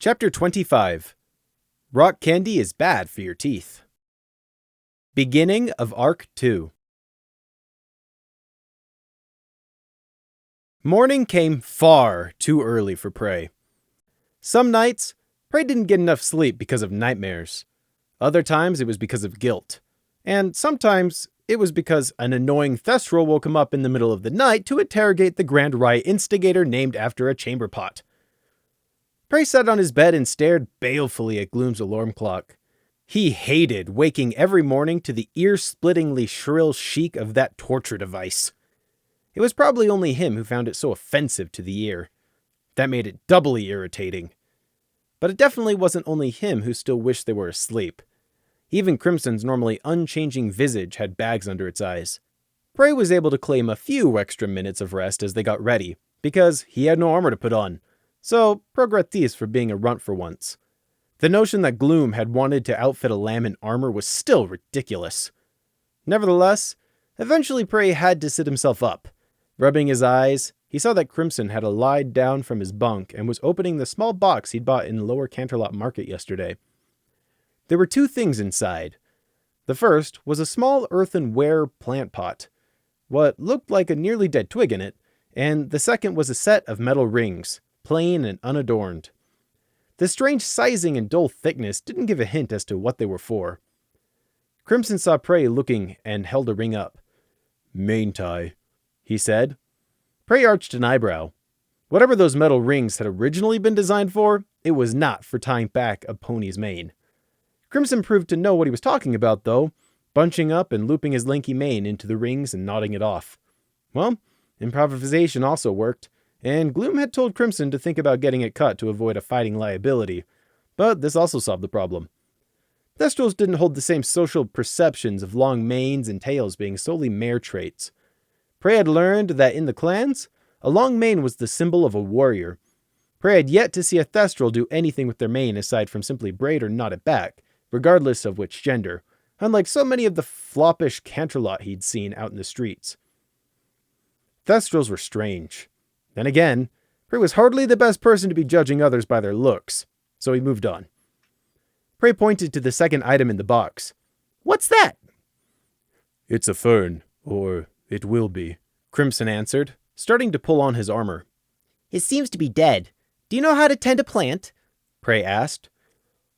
Chapter 25. Rock candy is bad for your teeth. Beginning of Arc 2. Morning came far too early for Prey. Some nights, Prey didn't get enough sleep because of nightmares. Other times it was because of guilt. And sometimes it was because an annoying Thestral woke him up in the middle of the night to interrogate the Grand Riot instigator named after a chamber pot. Prey sat on his bed and stared balefully at Gloom's alarm clock. He hated waking every morning to the ear-splittingly shrill shriek of that torture device. It was probably only him who found it so offensive to the ear. That made it doubly irritating. But it definitely wasn't only him who still wished they were asleep. Even Crimson's normally unchanging visage had bags under its eyes. Prey was able to claim a few extra minutes of rest as they got ready, because he had no armor to put on. So, pro gratis for being a runt for once. The notion that Gloom had wanted to outfit a lamb in armor was still ridiculous. Nevertheless, eventually Prey had to sit himself up. Rubbing his eyes, he saw that Crimson had lied down from his bunk and was opening the small box he'd bought in Lower Canterlot Market yesterday. There were two things inside. The first was a small earthenware plant pot, what looked like a nearly dead twig in it, and the second was a set of metal rings, plain and unadorned. The strange sizing and dull thickness didn't give a hint as to what they were for. Crimson saw Prey looking and held a ring up. "Mane tie," he said. Prey arched an eyebrow. Whatever those metal rings had originally been designed for, it was not for tying back a pony's mane. Crimson proved to know what he was talking about, though, bunching up and looping his lanky mane into the rings and nodding it off. Well, improvisation also worked, and Gloom had told Crimson to think about getting it cut to avoid a fighting liability, but this also solved the problem. Thestrals didn't hold the same social perceptions of long manes and tails being solely mare traits. Prey had learned that in the clans, a long mane was the symbol of a warrior. Prey had yet to see a Thestral do anything with their mane aside from simply braid or knot it back, regardless of which gender, unlike so many of the floppish Canterlot he'd seen out in the streets. Thestrals were strange. Then again, Prey was hardly the best person to be judging others by their looks, so he moved on. Prey pointed to the second item in the box. "What's that?" "It's a fern, or it will be," Crimson answered, starting to pull on his armor. "It seems to be dead. Do you know how to tend a plant?" Prey asked.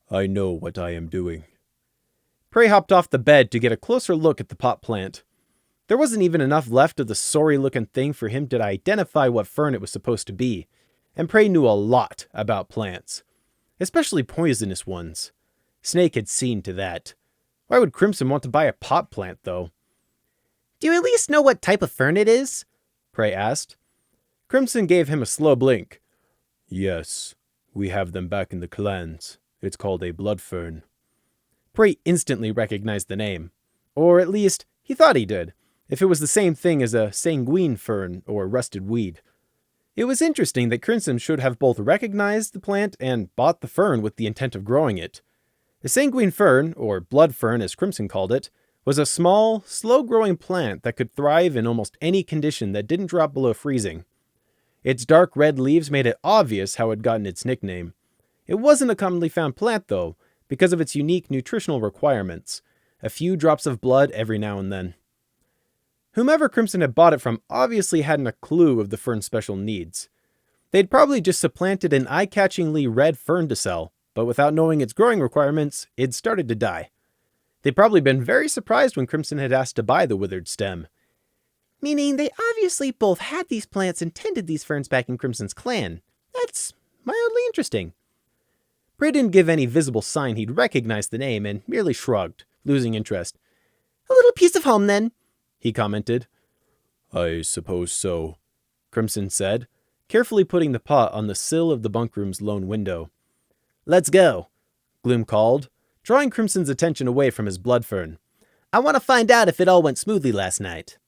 "I know what I am doing." Prey hopped off the bed to get a closer look at the pot plant. There wasn't even enough left of the sorry-looking thing for him to identify what fern it was supposed to be, and Prey knew a lot about plants, especially poisonous ones. Snake had seen to that. Why would Crimson want to buy a pot plant, though? "Do you at least know what type of fern it is?" Prey asked. Crimson gave him a slow blink. "Yes, we have them back in the clans. It's called a blood fern." Prey instantly recognized the name. Or at least, he thought he did, if it was the same thing as a sanguine fern or rusted weed. It was interesting that Crimson should have both recognized the plant and bought the fern with the intent of growing it. A sanguine fern, or blood fern as Crimson called it, was a small, slow-growing plant that could thrive in almost any condition that didn't drop below freezing. Its dark red leaves made it obvious how it had gotten its nickname. It wasn't a commonly found plant, though, because of its unique nutritional requirements. A few drops of blood every now and then. Whomever Crimson had bought it from obviously hadn't a clue of the fern's special needs. They'd probably just supplanted an eye-catchingly red fern to sell, but without knowing its growing requirements, it'd started to die. They'd probably been very surprised when Crimson had asked to buy the withered stem. Meaning they obviously both had these plants and tended these ferns back in Crimson's clan. That's mildly interesting. Prey didn't give any visible sign he'd recognized the name and merely shrugged, losing interest. "A little piece of home, then," he commented. "I suppose so," Crimson said, carefully putting the pot on the sill of the bunkroom's lone window. "Let's go," Gloom called, drawing Crimson's attention away from his blood fern. "I want to find out if it all went smoothly last night."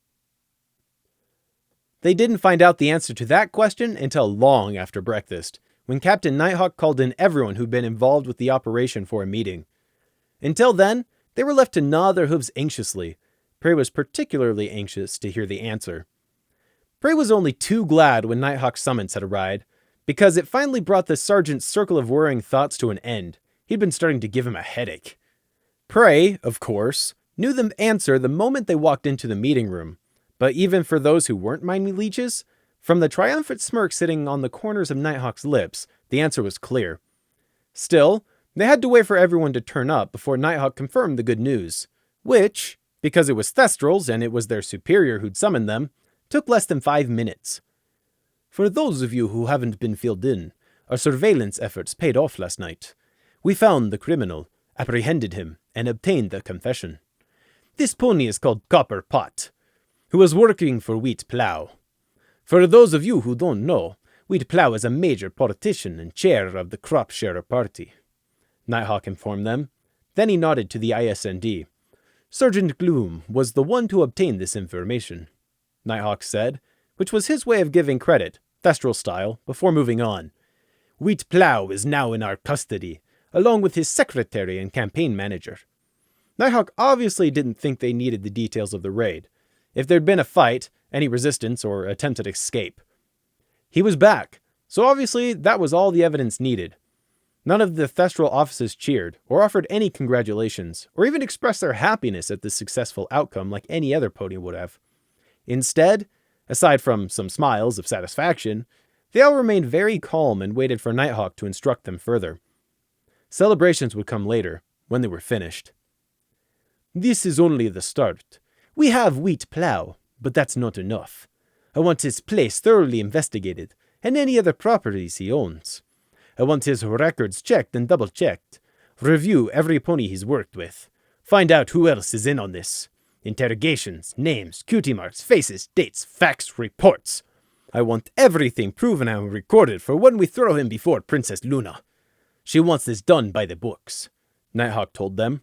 They didn't find out the answer to that question until long after breakfast, when Captain Nighthawk called in everyone who'd been involved with the operation for a meeting. Until then, they were left to gnaw their hooves anxiously. Prey was particularly anxious to hear the answer. Prey was only too glad when Nighthawk's summons had arrived, because it finally brought the sergeant's circle of worrying thoughts to an end. He'd been starting to give him a headache. Prey, of course, knew the answer the moment they walked into the meeting room. But even for those who weren't mind leeches, from the triumphant smirk sitting on the corners of Nighthawk's lips, the answer was clear. Still, they had to wait for everyone to turn up before Nighthawk confirmed the good news, which, because it was Thestrals and it was their superior who'd summoned them, took less than 5 minutes. For those of you who haven't been filled in, our surveillance efforts paid off last night. We found the criminal, apprehended him, and obtained the confession. This pony is called Copper Pot, who was working for Wheat Plow. For those of you who don't know, Wheat Plow is a major politician and chair of the Crop Sharer Party. Nighthawk informed them. Then he nodded to the ISND. Sergeant Gloom was the one to obtain this information, Nighthawk said, which was his way of giving credit, Thestral style, before moving on. Wheat Plow is now in our custody, along with his secretary and campaign manager. Nighthawk obviously didn't think they needed the details of the raid. If there'd been a fight, any resistance, or attempted escape. He was back, so obviously that was all the evidence needed. None of the Thestral officers cheered, or offered any congratulations, or even expressed their happiness at this successful outcome like any other pony would have. Instead, aside from some smiles of satisfaction, they all remained very calm and waited for Nighthawk to instruct them further. Celebrations would come later, when they were finished. This is only the start. We have Wheat Plow, but that's not enough. I want his place thoroughly investigated, and any other properties he owns. I want his records checked and double-checked. Review every pony he's worked with. Find out who else is in on this. Interrogations, names, cutie marks, faces, dates, facts, reports. I want everything proven and recorded for when we throw him before Princess Luna. She wants this done by the books, Nighthawk told them.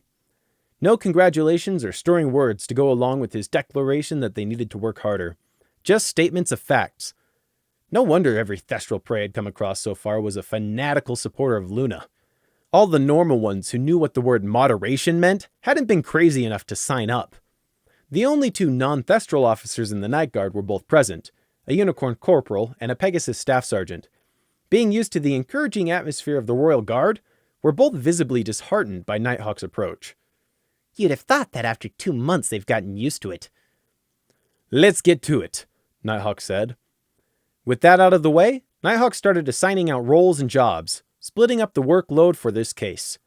No congratulations or stirring words to go along with his declaration that they needed to work harder. Just statements of facts. No wonder every Thestral prey had come across so far was a fanatical supporter of Luna. All the normal ones who knew what the word moderation meant hadn't been crazy enough to sign up. The only 2 non-Thestral officers in the Night Guard were both present, a Unicorn Corporal and a Pegasus Staff Sergeant. Being used to the encouraging atmosphere of the Royal Guard, were both visibly disheartened by Nighthawk's approach. You'd have thought that after 2 months they've gotten used to it. Let's get to it, Nighthawk said. With that out of the way, Nighthawk started assigning out roles and jobs, splitting up the workload for this case.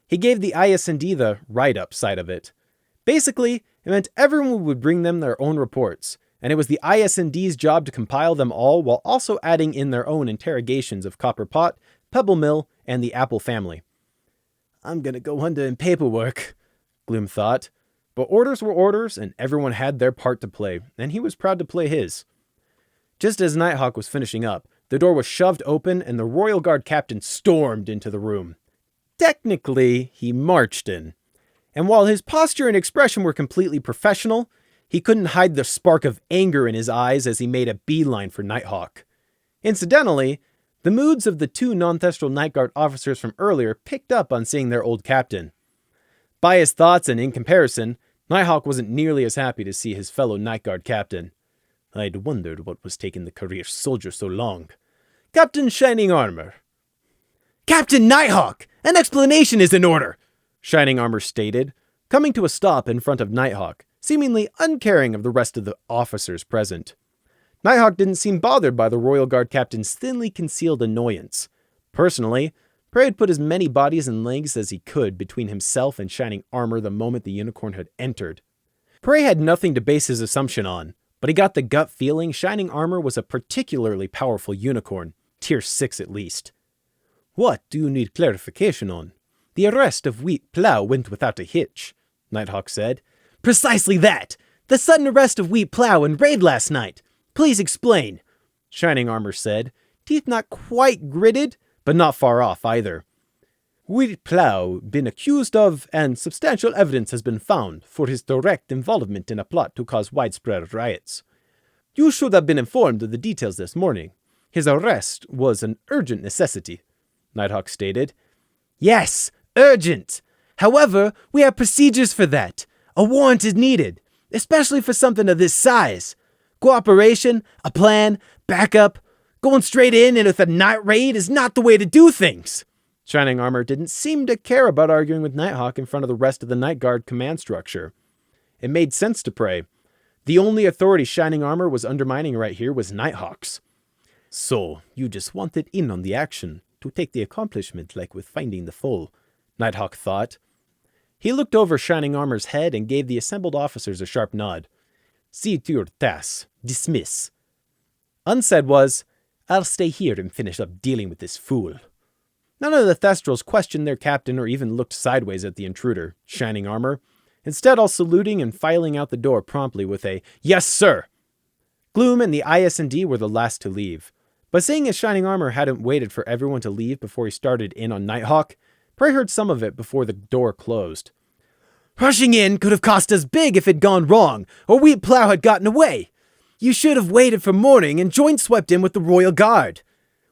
He gave the ISND the write-up side of it. Basically, it meant everyone would bring them their own reports, and it was the ISND's job to compile them all while also adding in their own interrogations of Copper Pot, Pebble Mill, and the Apple family. I'm gonna go under in paperwork, Gloom thought. But orders were orders, and everyone had their part to play, and he was proud to play his. Just as Nighthawk was finishing up, the door was shoved open and the Royal Guard captain stormed into the room. Technically, he marched in. And while his posture and expression were completely professional, he couldn't hide the spark of anger in his eyes as he made a beeline for Nighthawk. Incidentally, the moods of the 2 non-Thestral Night Guard officers from earlier picked up on seeing their old captain. By his thoughts and in comparison, Nighthawk wasn't nearly as happy to see his fellow Night Guard captain. I'd wondered what was taking the career soldier so long. Captain Shining Armor. Captain Nighthawk! An explanation is in order! Shining Armor stated, coming to a stop in front of Nighthawk, seemingly uncaring of the rest of the officers present. Nighthawk didn't seem bothered by the Royal Guard captain's thinly concealed annoyance. Personally, Prey had put as many bodies and legs as he could between himself and Shining Armor the moment the unicorn had entered. Prey had nothing to base his assumption on, but he got the gut feeling Shining Armor was a particularly powerful unicorn, tier 6 at least. What do you need clarification on? The arrest of Wheat Plow went without a hitch, Nighthawk said. Precisely that! The sudden arrest of Wheat Plow and raid last night! Please explain, Shining Armor said, teeth not quite gritted, but not far off either. Wheat Plow been accused of, and substantial evidence has been found for his direct involvement in a plot to cause widespread riots. You should have been informed of the details this morning. His arrest was an urgent necessity, Nighthawk stated. Yes, urgent. However, we have procedures for that. A warrant is needed, especially for something of this size. Cooperation, a plan, backup. Going straight in and with a night raid is not the way to do things. Shining Armor didn't seem to care about arguing with Nighthawk in front of the rest of the Night Guard command structure. It made sense to Prey. The only authority Shining Armor was undermining right here was Nighthawk's. So, you just wanted in on the action, to take the accomplishment like with finding the foal, Nighthawk thought. He looked over Shining Armor's head and gave the assembled officers a sharp nod. See to your tasks. Dismiss. Unsaid was, I'll stay here and finish up dealing with this fool. None of the Thestrals questioned their captain or even looked sideways at the intruder, Shining Armor, instead all saluting and filing out the door promptly with a, Yes, sir! Gloom and the IS&D were the last to leave. But seeing as Shining Armor hadn't waited for everyone to leave before he started in on Nighthawk, Prey heard some of it before the door closed. Rushing in could have cost us big if it'd gone wrong, or Wheat Plow had gotten away. You should have waited for morning and joint swept in with the Royal Guard.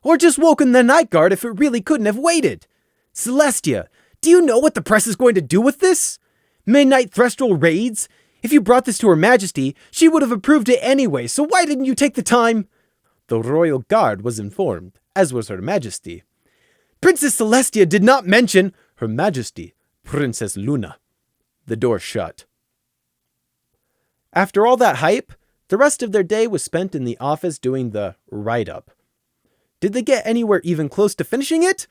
Or just woken the Night Guard if it really couldn't have waited. Celestia, do you know what the press is going to do with this? Midnight Thestral raids? If you brought this to Her Majesty, she would have approved it anyway, so why didn't you take the time? The Royal Guard was informed, as was Her Majesty. Princess Celestia did not mention Her Majesty, Princess Luna. The door shut. After all that hype, the rest of their day was spent in the office doing the write-up. Did they get anywhere even close to finishing it?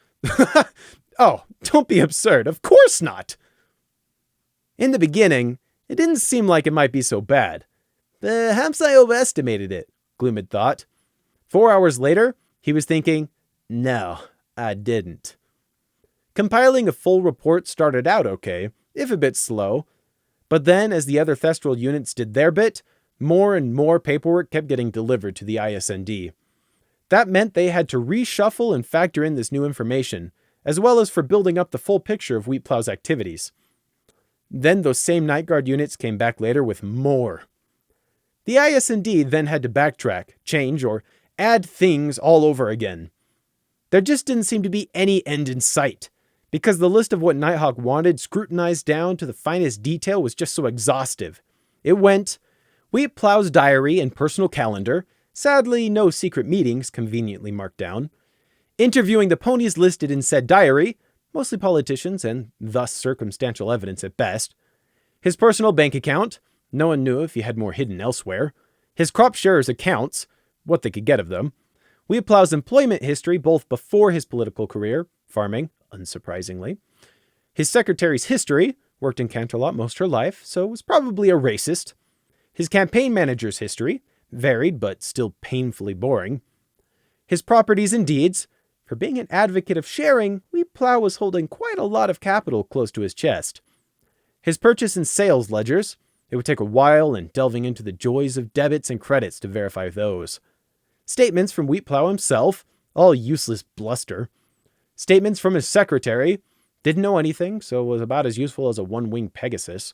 Oh, don't be absurd. Of course not. In the beginning, it didn't seem like it might be so bad. Perhaps I overestimated it, Gloom had thought. 4 hours later, he was thinking, no, I didn't. Compiling a full report started out okay, if a bit slow. But then, as the other Thestral units did their bit, more and more paperwork kept getting delivered to the ISND. That meant they had to reshuffle and factor in this new information, as well as for building up the full picture of Wheat Plow's activities. Then those same Night Guard units came back later with more. The ISND then had to backtrack, change, or add things all over again. There just didn't seem to be any end in sight, because the list of what Nighthawk wanted scrutinized down to the finest detail was just so exhaustive. It went, Wheat Plow's diary and personal calendar, sadly no secret meetings conveniently marked down, interviewing the ponies listed in said diary, mostly politicians and thus circumstantial evidence at best, his personal bank account, no one knew if he had more hidden elsewhere, his crop sharers' accounts, what they could get of them, Wheat Plow's employment history both before his political career, farming, unsurprisingly, his secretary's history, worked in Canterlot most her life, so was probably a racist, his campaign manager's history, varied but still painfully boring, his properties and deeds. For being an advocate of sharing, Wheat Plow was holding quite a lot of capital close to his chest. His purchase and sales ledgers, it would take a while and delving into the joys of debits and credits to verify those. Statements from Wheat Plow himself, all useless bluster. Statements from his secretary, didn't know anything, so was about as useful as a one-winged Pegasus.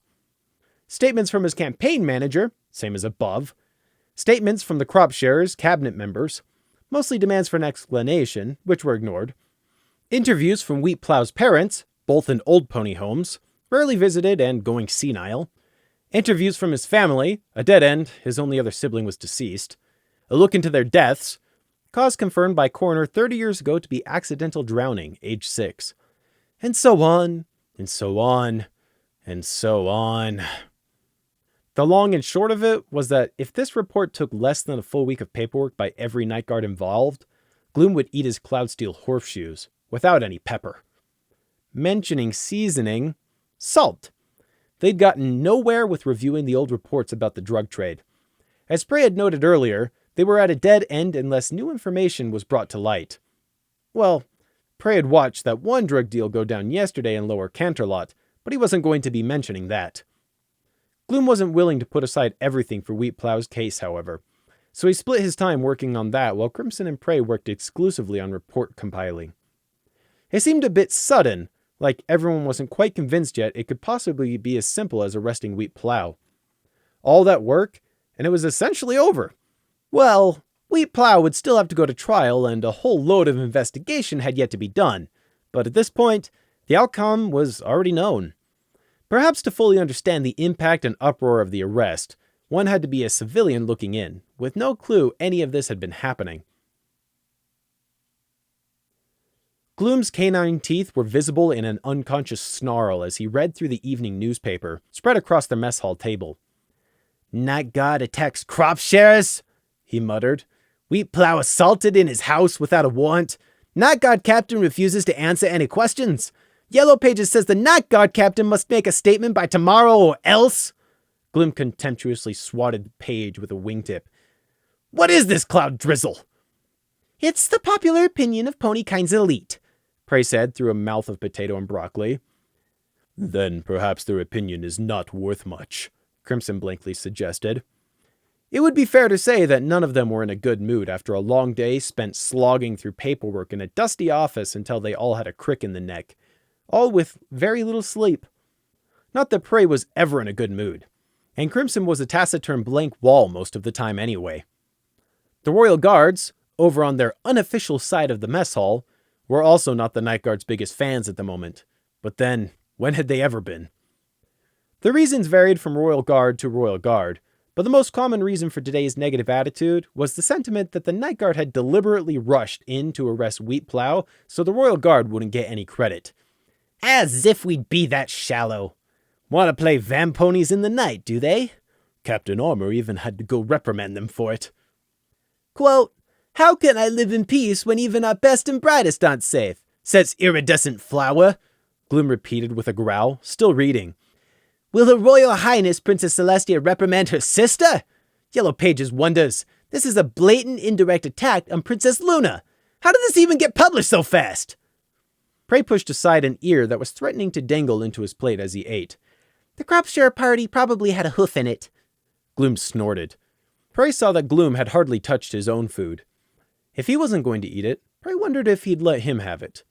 Statements from his campaign manager, same as above. Statements from the crop sharers, cabinet members, mostly demands for an explanation, which were ignored. Interviews from Wheat Plow's parents, both in old pony homes, rarely visited and going senile. Interviews from his family, a dead end, his only other sibling was deceased. A look into their deaths, cause confirmed by coroner 30 years ago to be accidental drowning, age 6. And so on, and so on, and so on. The long and short of it was that if this report took less than a full week of paperwork by every Night Guard involved, Gloom would eat his Cloudsteel horseshoes, without any pepper. Mentioning seasoning, salt. They'd gotten nowhere with reviewing the old reports about the drug trade. As Prey had noted earlier, they were at a dead end unless new information was brought to light. Well, Prey had watched that one drug deal go down yesterday in Lower Canterlot, but he wasn't going to be mentioning that. Gloom wasn't willing to put aside everything for Wheat Plow's case, however, so he split his time working on that while Crimson and Prey worked exclusively on report compiling. It seemed a bit sudden, like everyone wasn't quite convinced yet it could possibly be as simple as arresting Wheat Plow. All that work, and it was essentially over. Well, Wheat Plow would still have to go to trial and a whole load of investigation had yet to be done, but at this point, the outcome was already known. Perhaps to fully understand the impact and uproar of the arrest, one had to be a civilian looking in, with no clue any of this had been happening. Gloom's canine teeth were visible in an unconscious snarl as he read through the evening newspaper, spread across the mess hall table. "Night Guard attacks crop shares," he muttered. "Wheat plow assaulted in his house without a warrant. Night Guard captain refuses to answer any questions. Yellow Pages says the Night Guard captain must make a statement by tomorrow or else." Gloom contemptuously swatted the page with a wingtip. "What is this cloud drizzle?" "It's the popular opinion of Ponykind's elite," Prey said through a mouth of potato and broccoli. "Then perhaps their opinion is not worth much," Crimson blankly suggested. It would be fair to say that none of them were in a good mood after a long day spent slogging through paperwork in a dusty office until they all had a crick in the neck, all with very little sleep. Not that Prey was ever in a good mood, and Crimson was a taciturn blank wall most of the time anyway. The Royal Guards, over on their unofficial side of the mess hall, were also not the Night Guard's biggest fans at the moment. But then, when had they ever been? The reasons varied from Royal Guard to Royal Guard, but the most common reason for today's negative attitude was the sentiment that the Night Guard had deliberately rushed in to arrest Wheat Plow so the Royal Guard wouldn't get any credit. As if we'd be that shallow. Want to play vamponies in the night, do they? Captain Armor even had to go reprimand them for it. Quote, "How can I live in peace when even our best and brightest aren't safe? Says iridescent flower," Gloom repeated with a growl, still reading. "Will Her Royal Highness Princess Celestia reprimand her sister? Yellow Pages wonders. This is a blatant indirect attack on Princess Luna. How did this even get published so fast?" Prey pushed aside an ear that was threatening to dangle into his plate as he ate. "The crop share party probably had a hoof in it." Gloom snorted. Prey saw that Gloom had hardly touched his own food. If he wasn't going to eat it, Prey wondered if he'd let him have it.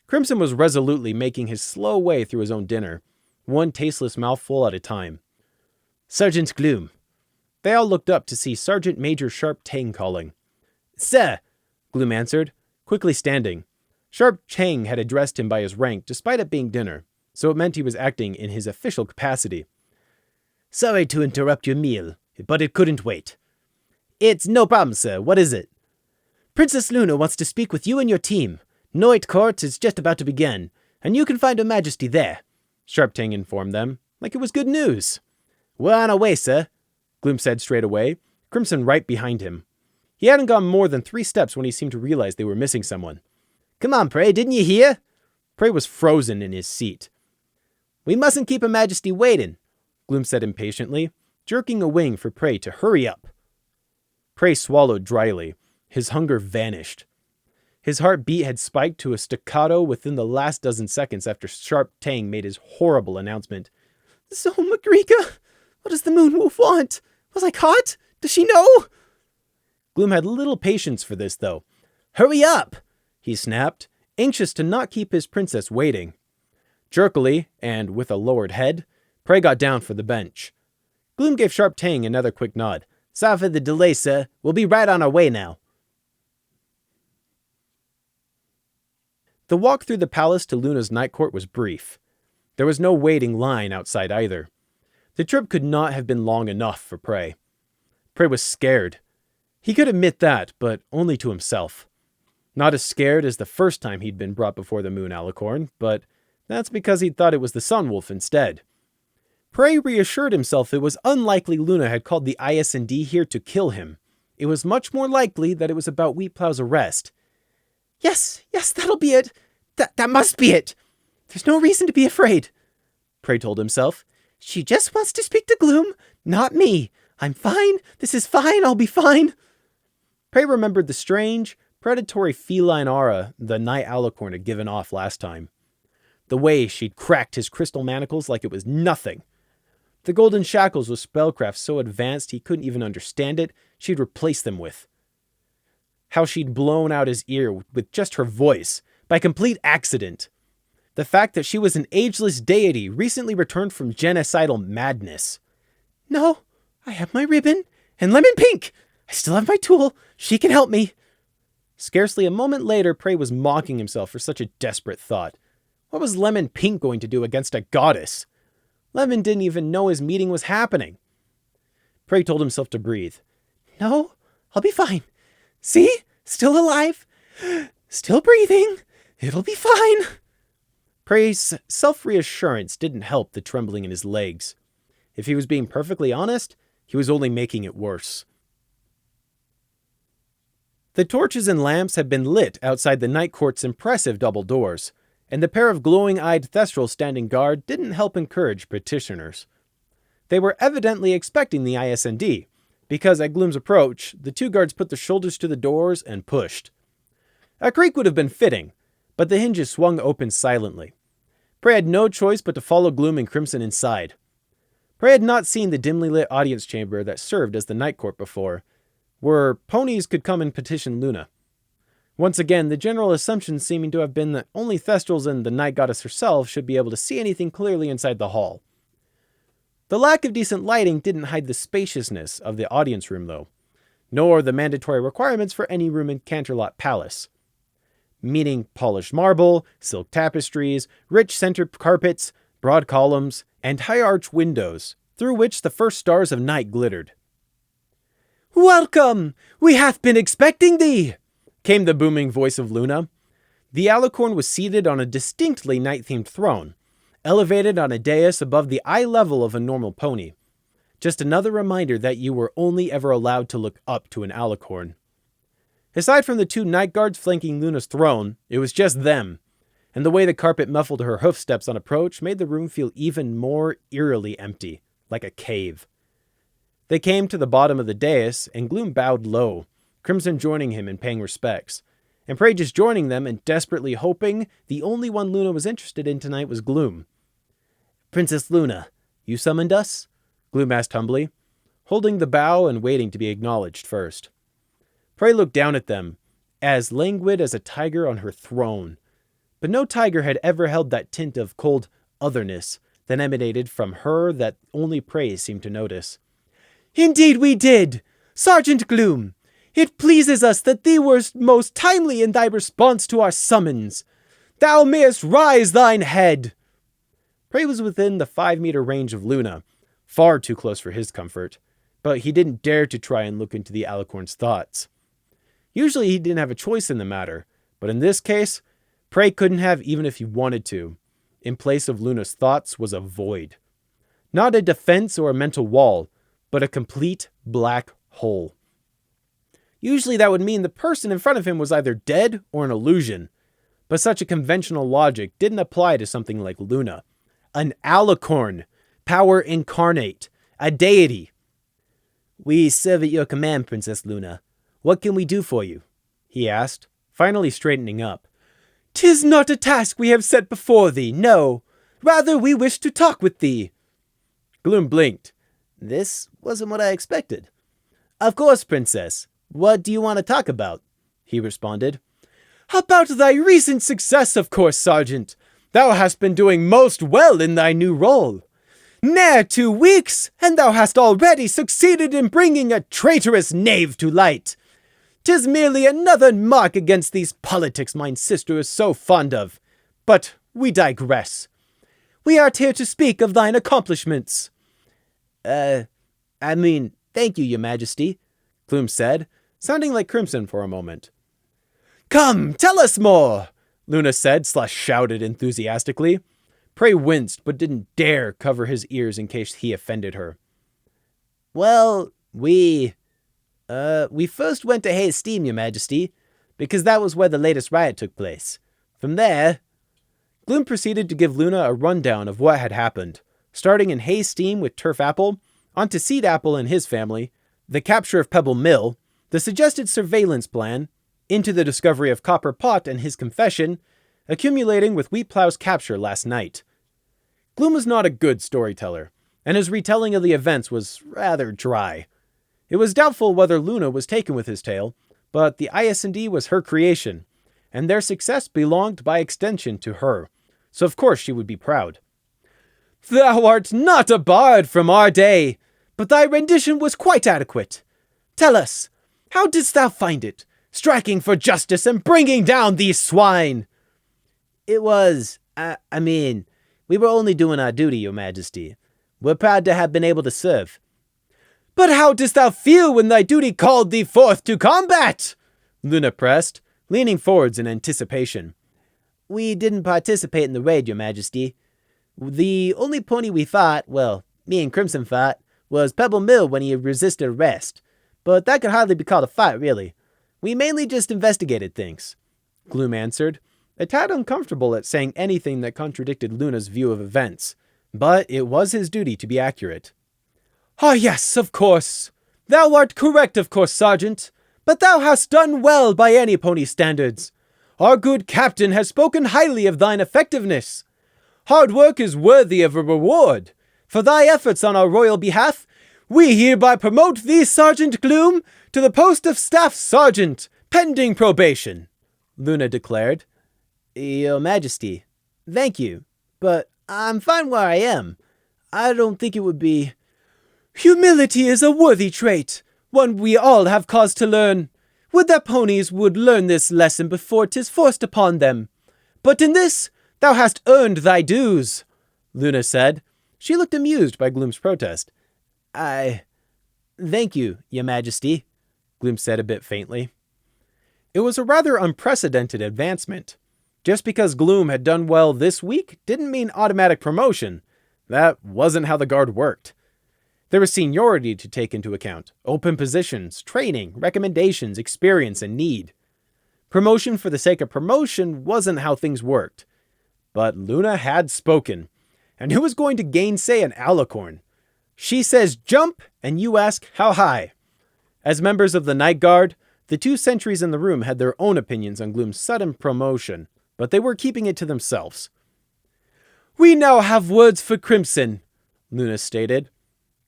Crimson was resolutely making his slow way through his own dinner, one tasteless mouthful at a time. "Sergeant Gloom." They all looked up to see Sergeant Major Sharp Tang calling. "Sir," Gloom answered, quickly standing. Sharp Tang had addressed him by his rank despite it being dinner, so it meant he was acting in his official capacity. "Sorry to interrupt your meal, but it couldn't wait." "It's no problem, sir. What is it?" "Princess Luna wants to speak with you and your team. Noit Court is just about to begin, and you can find Her Majesty there," Sharp Tang informed them, like it was good news. "We're on our way, sir," Gloom said straight away, Crimson right behind him. He hadn't gone more than 3 steps when he seemed to realize they were missing someone. "Come on, Prey, didn't you hear?" Prey was frozen in his seat. "We mustn't keep Her Majesty waiting," Gloom said impatiently, jerking a wing for Prey to hurry up. Prey swallowed dryly. His hunger vanished. His heartbeat had spiked to a staccato within the last dozen seconds after Sharp Tang made his horrible announcement. "So, Magriga, what does the Moon Wolf want? Was I caught? Does she know?" Gloom had little patience for this, though. "Hurry up!" he snapped, anxious to not keep his princess waiting. Jerkily, and with a lowered head, Prey got down for the bench. Gloom gave Sharp Tang another quick nod. "Sorry for the delay, sir. We'll be right on our way now." The walk through the palace to Luna's night court was brief. There was no waiting line outside either. The trip could not have been long enough for Prey. Prey was scared. He could admit that, but only to himself. Not as scared as the first time he'd been brought before the Moon Alicorn, but that's because he'd thought it was the Sun Wolf instead. Prey reassured himself it was unlikely Luna had called the IS&D here to kill him. It was much more likely that it was about Wheat Plow's arrest. Yes, that'll be it. That must be it. There's no reason to be afraid," Prey told himself. "She just wants to speak to Gloom, not me. I'm fine. This is fine. I'll be fine." Prey remembered the strange, predatory feline aura the Night Alicorn had given off last time. The way she'd cracked his crystal manacles like it was nothing. The golden shackles with spellcraft so advanced he couldn't even understand it, she'd replaced them with. How she'd blown out his ear with just her voice, by complete accident. The fact that she was an ageless deity recently returned from genocidal madness. "No, I have my ribbon, and Lemon Pink! I still have my tool, she can help me." Scarcely a moment later, Prey was mocking himself for such a desperate thought. What was Lemon Pink going to do against a goddess? Lemon didn't even know his meeting was happening. Prey told himself to breathe. "No, I'll be fine. See? Still alive. Still breathing. It'll be fine. Prey's self-reassurance didn't help the trembling in his legs. If he was being perfectly honest, he was only making it worse. The torches and lamps had been lit outside the night court's impressive double doors, and the pair of glowing-eyed Thestrals standing guard didn't help encourage petitioners. They were evidently expecting the ISND, because at Gloom's approach, the two guards put their shoulders to the doors and pushed. A creak would have been fitting, but the hinges swung open silently. Prey had no choice but to follow Gloom and Crimson inside. Prey had not seen the dimly lit audience chamber that served as the night court before, where ponies could come and petition Luna. Once again, the general assumption seeming to have been that only Thestrals and the Night Goddess herself should be able to see anything clearly inside the hall. The lack of decent lighting didn't hide the spaciousness of the audience room, though, nor the mandatory requirements for any room in Canterlot Palace. Meaning polished marble, silk tapestries, rich center carpets, broad columns, and high arch windows, through which the first stars of night glittered. "Welcome! We hath been expecting thee!" came the booming voice of Luna. The alicorn was seated on a distinctly night-themed throne, elevated on a dais above the eye level of a normal pony. Just another reminder that you were only ever allowed to look up to an alicorn. Aside from the two night guards flanking Luna's throne, it was just them, and the way the carpet muffled her hoofsteps on approach made the room feel even more eerily empty, like a cave. They came to the bottom of the dais, and Gloom bowed low, Crimson joining him and paying respects, and Prey just joining them and desperately hoping the only one Luna was interested in tonight was Gloom. "Princess Luna, you summoned us?" Gloom asked humbly, holding the bow and waiting to be acknowledged first. Prey looked down at them, as languid as a tiger on her throne, but no tiger had ever held that tint of cold otherness that emanated from her that only Prey seemed to notice. "Indeed we did! Sergeant Gloom, it pleases us that thee wert most timely in thy response to our summons. Thou mayest rise thine head." Prey was within the 5-meter range of Luna, far too close for his comfort, but he didn't dare to try and look into the alicorn's thoughts. Usually he didn't have a choice in the matter, but in this case, Prey couldn't have even if he wanted to. In place of Luna's thoughts was a void. Not a defense or a mental wall, but a complete black hole. Usually that would mean the person in front of him was either dead or an illusion, but such a conventional logic didn't apply to something like Luna. An alicorn, power incarnate, a deity. "We serve at your command, Princess Luna. What can we do for you?" he asked, finally straightening up. "'Tis not a task we have set before thee, no. Rather we wish to talk with thee." Gloom blinked. "This wasn't what I expected." "Of course, Princess. What do you want to talk about?" he responded. "About thy recent success, of course, Sergeant. Thou hast been doing most well in thy new role. Ne'er 2 weeks, and thou hast already succeeded in bringing a traitorous knave to light. 'Tis merely another mark against these politics mine sister is so fond of. But we digress. We are here to speak of thine accomplishments." Thank you, your majesty," Gloom said, sounding like Crimson for a moment. "Come, tell us more," Luna said/shouted enthusiastically. Prey winced, but didn't dare cover his ears in case he offended her. "Well, we first went to Hayes Steam, your majesty, because that was where the latest riot took place. From there..." Gloom proceeded to give Luna a rundown of what had happened, starting in Hayes Steam with Turf Apple, onto Seed Apple and his family, the capture of Pebble Mill, the suggested surveillance plan, into the discovery of Copper Pot and his confession, accumulating with Wheat Plow's capture last night. Gloom was not a good storyteller, and his retelling of the events was rather dry. It was doubtful whether Luna was taken with his tale, but the ISND was her creation, and their success belonged by extension to her, so of course she would be proud. "Thou art not a bard from our day, but thy rendition was quite adequate. Tell us, how didst thou find it, striking for justice and bringing down these swine?" "It was, we were only doing our duty, your majesty. We're proud to have been able to serve." "But how didst thou feel when thy duty called thee forth to combat?" Luna pressed, leaning forwards in anticipation. We didn't participate in the raid, Your Majesty. The only pony we fought, well, me and Crimson fought, was Pebble Mill when he resisted arrest. But that could hardly be called a fight, really. We mainly just investigated things," Gloom answered, a tad uncomfortable at saying anything that contradicted Luna's view of events. But it was his duty to be accurate. "Ah, yes, of course. Thou art correct, of course, Sergeant. But thou hast done well by any pony standards. Our good captain has spoken highly of thine effectiveness. Hard work is worthy of a reward. For thy efforts on our royal behalf, we hereby promote thee, Sergeant Gloom, to the post of Staff Sergeant, pending probation," Luna declared. "Your Majesty, thank you, but I'm fine where I am. I don't think it would be—" "Humility is a worthy trait, one we all have cause to learn. Would that ponies would learn this lesson before 'tis forced upon them. But in this, thou hast earned thy dues," Luna said. She looked amused by Gloom's protest. Thank you, Your Majesty," Gloom said a bit faintly. It was a rather unprecedented advancement. Just because Gloom had done well this week didn't mean automatic promotion. That wasn't how the Guard worked. There was seniority to take into account, open positions, training, recommendations, experience, and need. Promotion for the sake of promotion wasn't how things worked. But Luna had spoken, and who was going to gainsay an alicorn? She says jump, and you ask how high. As members of the Night Guard, the 2 sentries in the room had their own opinions on Gloom's sudden promotion, but they were keeping it to themselves. "We now have words for Crimson," Luna stated.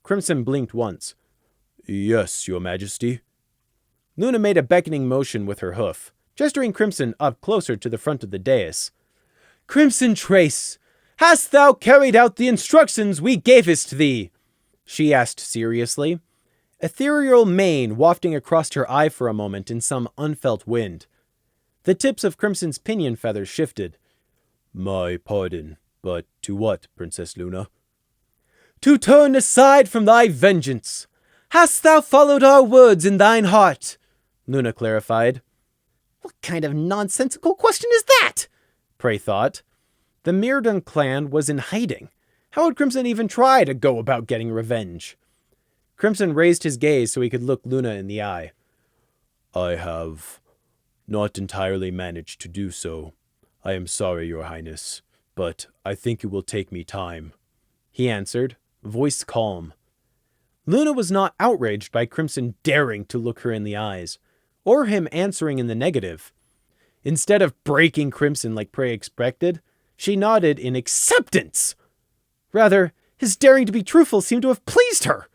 Crimson blinked once. "Yes, Your Majesty." Luna made a beckoning motion with her hoof, gesturing Crimson up closer to the front of the dais. "Crimson Trace, hast thou carried out the instructions we gavest thee?" she asked seriously, ethereal mane wafting across her eye for a moment in some unfelt wind. The tips of Crimson's pinion feathers shifted. "My pardon, but to what, Princess Luna?" "To turn aside from thy vengeance. Hast thou followed our words in thine heart?" Luna clarified. "What kind of nonsensical question is that?" Prey thought. The Mirrodon clan was in hiding. How would Crimson even try to go about getting revenge? Crimson raised his gaze so he could look Luna in the eye. "I have not entirely managed to do so. I am sorry, Your Highness, but I think it will take me time," he answered, voice calm. Luna was not outraged by Crimson daring to look her in the eyes, or him answering in the negative. Instead of breaking Crimson like Prey expected, she nodded in acceptance. Rather, his daring to be truthful seemed to have pleased her.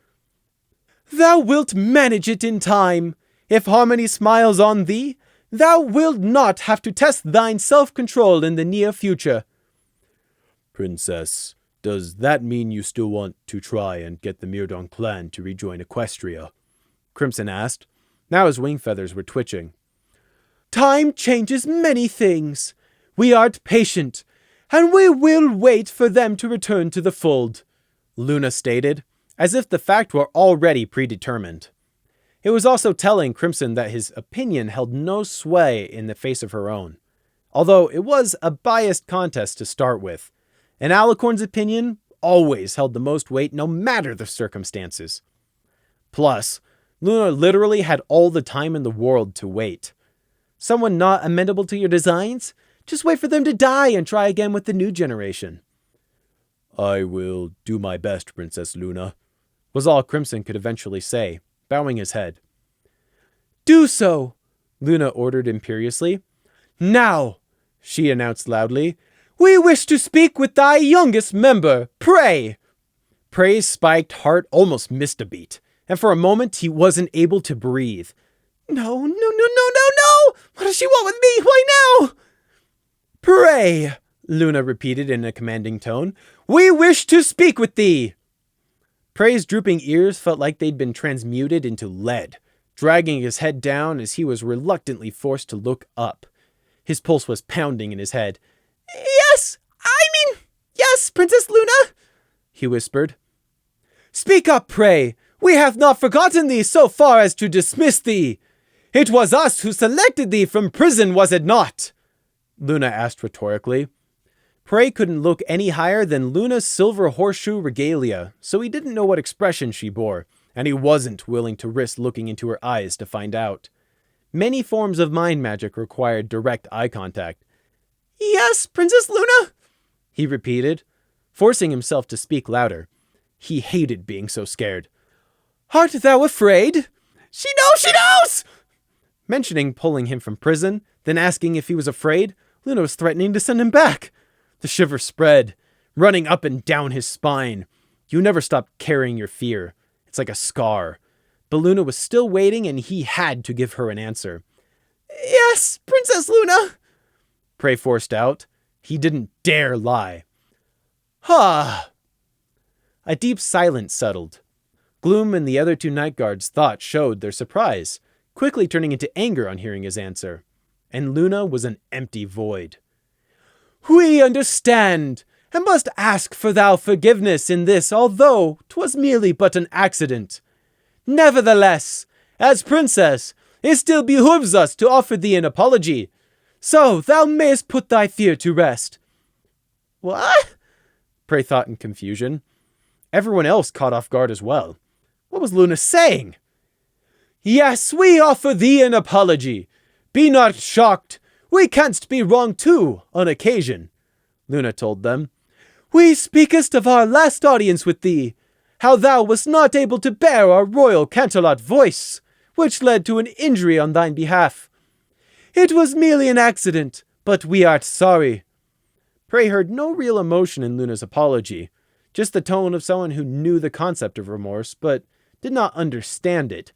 "Thou wilt manage it in time. If Harmony smiles on thee, thou wilt not have to test thine self-control in the near future." "Princess, does that mean you still want to try and get the Mirrodon clan to rejoin Equestria?" Crimson asked. Now his wing feathers were twitching. "Time changes many things. We art patient, and we will wait for them to return to the fold," Luna stated, as if the fact were already predetermined. It was also telling Crimson that his opinion held no sway in the face of her own. Although it was a biased contest to start with, an alicorn's opinion always held the most weight no matter the circumstances. Plus, Luna literally had all the time in the world to wait. Someone not amenable to your designs? Just wait for them to die and try again with the new generation. "I will do my best, Princess Luna," was all Crimson could eventually say, bowing his head. "Do so," Luna ordered imperiously. "Now," she announced loudly, "we wish to speak with thy youngest member, Prey." Prey's spiked heart almost missed a beat, and for a moment he wasn't able to breathe. No! What does she want with me? Why now?" "Prey," Luna repeated in a commanding tone, "we wish to speak with thee." Prey's drooping ears felt like they'd been transmuted into lead, dragging his head down as he was reluctantly forced to look up. His pulse was pounding in his head. Yes, Princess Luna," he whispered. "Speak up, Prey. We have not forgotten thee so far as to dismiss thee. It was us who selected thee from prison, was it not?" Luna asked rhetorically. Prey couldn't look any higher than Luna's silver horseshoe regalia, so he didn't know what expression she bore, and he wasn't willing to risk looking into her eyes to find out. Many forms of mind magic required direct eye contact. Yes, Princess Luna, he repeated, forcing himself to speak louder. He hated being so scared. Art thou afraid? She knows! Mentioning pulling him from prison, then asking if he was afraid, Luna was threatening to send him back. The shiver spread, running up and down his spine. You never stop carrying your fear. It's like a scar. But Luna was still waiting, and he had to give her an answer. Yes, Princess Luna, Prey forced out. He didn't dare lie. Ha! A deep silence settled. Gloom and the other two night guards' thoughts showed their surprise, quickly turning into anger on hearing his answer. And Luna was an empty void. We understand, and must ask for thou forgiveness in this, although 'twas merely but an accident. Nevertheless, as princess, it still behooves us to offer thee an apology, so thou mayest put thy fear to rest. What? Prey thought in confusion. Everyone else caught off guard as well. What was Luna saying? Yes, we offer thee an apology. Be not shocked. We canst be wrong too, on occasion, Luna told them. We speakest of our last audience with thee, how thou wast not able to bear our royal Canterlot voice, which led to an injury on thine behalf. It was merely an accident, but we art sorry. Prey heard no real emotion in Luna's apology, just the tone of someone who knew the concept of remorse, but did not understand it.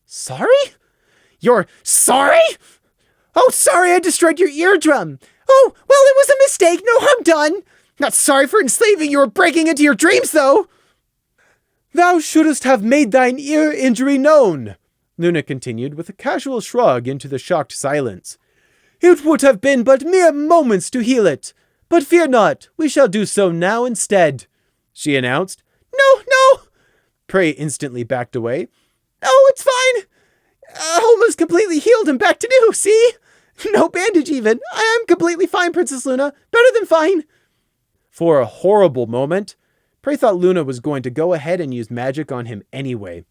Sorry? You're sorry? Oh, sorry I destroyed your eardrum. Oh, well, it was a mistake. No harm done. Not sorry for enslaving you or breaking into your dreams, though. Thou shouldst have made thine ear injury known, Luna continued with a casual shrug into the shocked silence. It would have been but mere moments to heal it. But fear not, we shall do so now instead, she announced. No. Prey instantly backed away. Oh, it's fine. Almost completely healed and back to new, see? No bandage even. I am completely fine, Princess Luna. Better than fine. For a horrible moment, Prey thought Luna was going to go ahead and use magic on him anyway.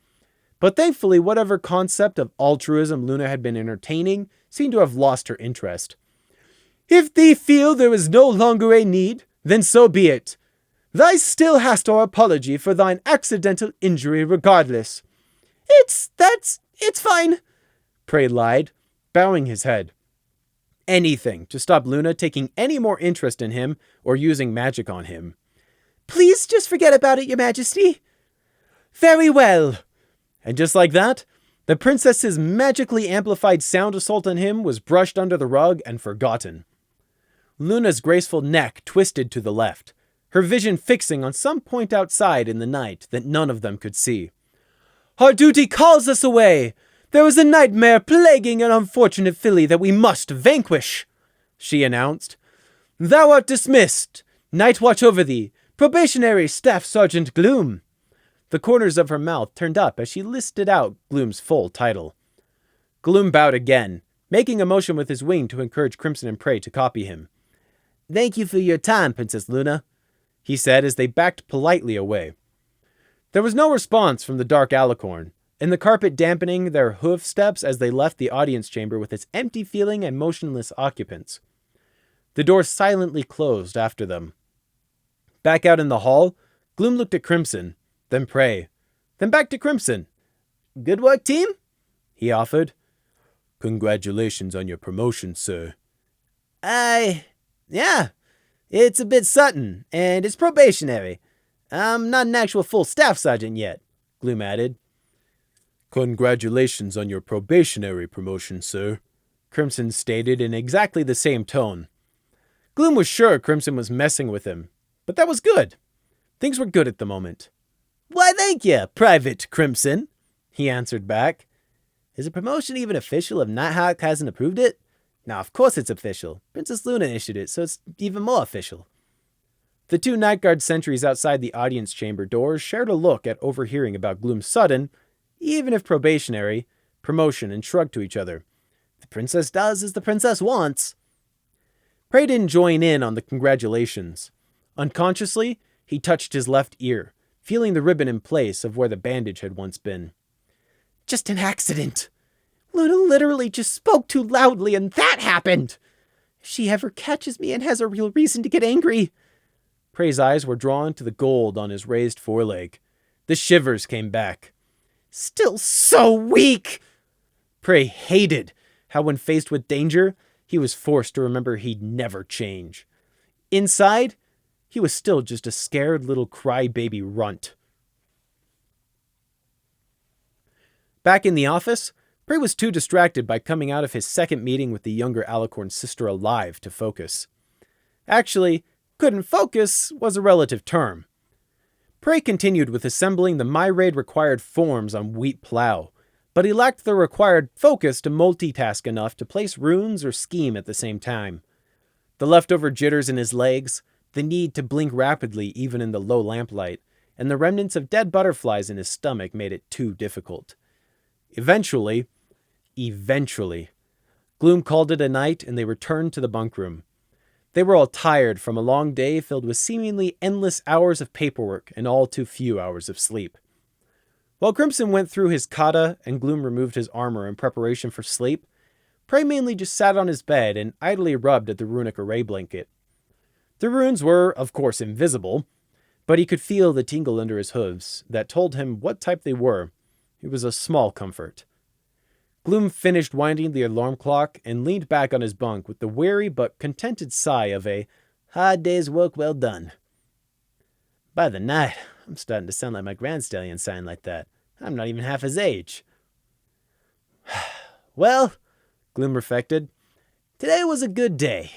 But thankfully, whatever concept of altruism Luna had been entertaining seemed to have lost her interest. If thee feel there is no longer a need, then so be it. Thou still hast our apology for thine accidental injury regardless. It's fine, Prey lied, bowing his head. Anything to stop Luna taking any more interest in him or using magic on him. Please just forget about it, Your Majesty. Very well. And just like that, the princess's magically amplified sound assault on him was brushed under the rug and forgotten. Luna's graceful neck twisted to the left, her vision fixing on some point outside in the night that none of them could see. Our duty calls us away. There is a nightmare plaguing an unfortunate filly that we must vanquish, she announced. Thou art dismissed. Night watch over thee. Probationary Staff Sergeant Gloom. The corners of her mouth turned up as she listed out Gloom's full title. Gloom bowed again, making a motion with his wing to encourage Crimson and Prey to copy him. Thank you for your time, Princess Luna, he said as they backed politely away. There was no response from the dark alicorn, and the carpet dampening their hoof steps as they left the audience chamber with its empty feeling and motionless occupants. The door silently closed after them. Back out in the hall, Gloom looked at Crimson, then Prey, then back to Crimson. Good work, team, he offered. Congratulations on your promotion, sir. Yeah, it's a bit sudden, and it's probationary. I'm not an actual full staff sergeant yet, Gloom added. Congratulations on your probationary promotion, sir, Crimson stated in exactly the same tone. Gloom was sure Crimson was messing with him, but that was good. Things were good at the moment. Why, thank you, Private Crimson, he answered back. Is a promotion even official if Nighthawk hasn't approved it? Now, of course it's official. Princess Luna issued it, so it's even more official. The two Night Guard sentries outside the audience chamber doors shared a look at overhearing about Gloom's sudden, even if probationary, promotion and shrugged to each other. The princess does as the princess wants. Prey didn't join in on the congratulations. Unconsciously, he touched his left ear, feeling the ribbon in place of where the bandage had once been. Just an accident. Luna literally just spoke too loudly and that happened. If she ever catches me and has a real reason to get angry. Prey's eyes were drawn to the gold on his raised foreleg. The shivers came back. Still so weak! Prey hated how when faced with danger, he was forced to remember he'd never change. Inside, he was still just a scared little crybaby runt. Back in the office, Prey was too distracted by coming out of his second meeting with the younger Alicorn's sister alive to focus. Actually, couldn't focus was a relative term. Prey continued with assembling the Myraid-required forms on Wheat Plow, but he lacked the required focus to multitask enough to place runes or scheme at the same time. The leftover jitters in his legs, the need to blink rapidly even in the low lamplight, and the remnants of dead butterflies in his stomach made it too difficult. Eventually, Gloom called it a night and they returned to the bunk room. They were all tired from a long day filled with seemingly endless hours of paperwork and all too few hours of sleep. While Crimson went through his kata and Gloom removed his armor in preparation for sleep, Prey mainly just sat on his bed and idly rubbed at the runic array blanket. The runes were, of course, invisible, but he could feel the tingle under his hooves that told him what type they were. It was a small comfort. Gloom finished winding the alarm clock and leaned back on his bunk with the weary but contented sigh of a hard day's work well done. By the night, I'm starting to sound like my Grand Stallion sign like that. I'm not even half his age. Well, Gloom reflected, today was a good day.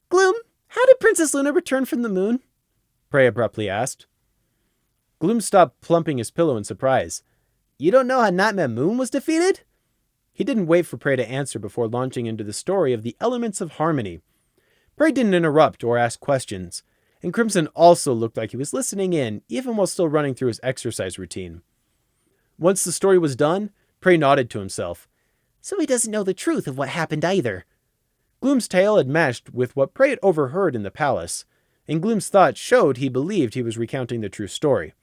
Gloom, how did Princess Luna return from the moon? Prey abruptly asked. Gloom stopped plumping his pillow in surprise. You don't know how Nightmare Moon was defeated? He didn't wait for Prey to answer before launching into the story of the elements of harmony. Prey didn't interrupt or ask questions, and Crimson also looked like he was listening in, even while still running through his exercise routine. Once the story was done, Prey nodded to himself. So he doesn't know the truth of what happened either. Gloom's tale had meshed with what Prey had overheard in the palace, and Gloom's thoughts showed he believed he was recounting the true story.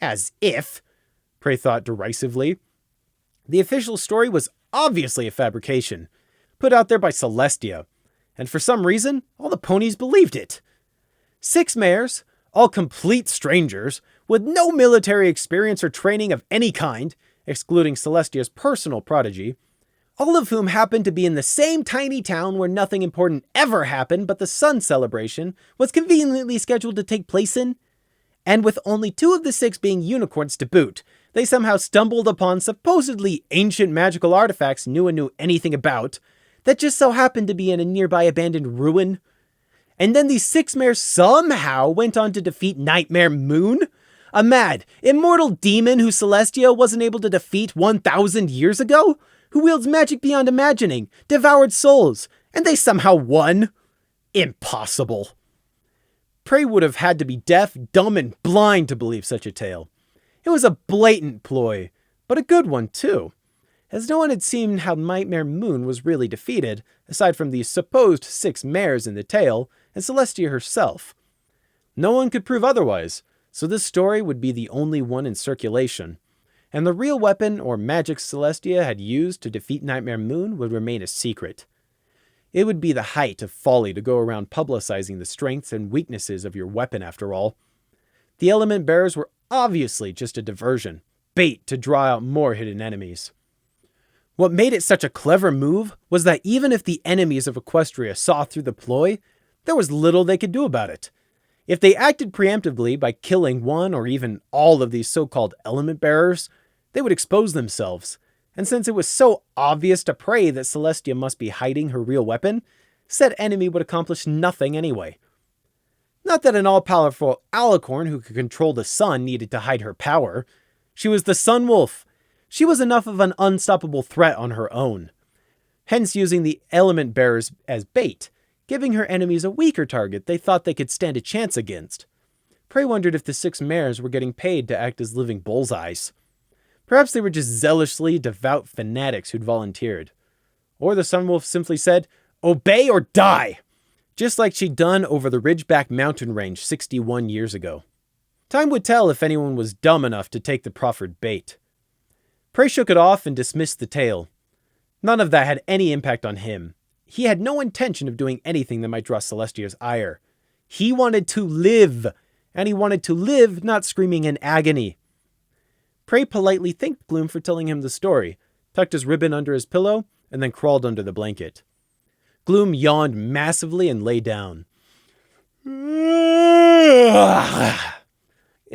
As if, Prey thought derisively. The official story was obviously a fabrication, put out there by Celestia, and for some reason, all the ponies believed it. 6 mares, all complete strangers, with no military experience or training of any kind, excluding Celestia's personal prodigy, all of whom happened to be in the same tiny town where nothing important ever happened but the sun celebration was conveniently scheduled to take place in. And with only 2 of the 6 being unicorns to boot, they somehow stumbled upon supposedly ancient magical artifacts no one knew anything about, that just so happened to be in a nearby abandoned ruin. And then these 6 mares somehow went on to defeat Nightmare Moon, a mad, immortal demon who Celestia wasn't able to defeat 1,000 years ago, who wields magic beyond imagining, devoured souls, and they somehow won. Impossible. Prey would have had to be deaf, dumb, and blind to believe such a tale. It was a blatant ploy, but a good one too, as no one had seen how Nightmare Moon was really defeated, aside from the supposed 6 mares in the tale and Celestia herself. No one could prove otherwise, so this story would be the only one in circulation, and the real weapon or magic Celestia had used to defeat Nightmare Moon would remain a secret. It would be the height of folly to go around publicizing the strengths and weaknesses of your weapon after all. The element bearers were obviously just a diversion, bait to draw out more hidden enemies. What made it such a clever move was that even if the enemies of Equestria saw through the ploy, there was little they could do about it. If they acted preemptively by killing one or even all of these so-called element bearers, they would expose themselves. And since it was so obvious to Prey that Celestia must be hiding her real weapon, said enemy would accomplish nothing anyway. Not that an all-powerful Alicorn who could control the sun needed to hide her power. She was the Sun Wolf. She was enough of an unstoppable threat on her own. Hence using the element bearers as bait, giving her enemies a weaker target they thought they could stand a chance against. Prey wondered if the 6 mares were getting paid to act as living bullseyes. Perhaps they were just zealously devout fanatics who'd volunteered. Or the Sunwolf simply said, "Obey or die!" just like she'd done over the Ridgeback mountain range 61 years ago. Time would tell if anyone was dumb enough to take the proffered bait. Prey shook it off and dismissed the tale. None of that had any impact on him. He had no intention of doing anything that might draw Celestia's ire. He wanted to live, and he wanted to live not screaming in agony. Prey politely thanked Gloom for telling him the story, tucked his ribbon under his pillow, and then crawled under the blanket. Gloom yawned massively and lay down. Good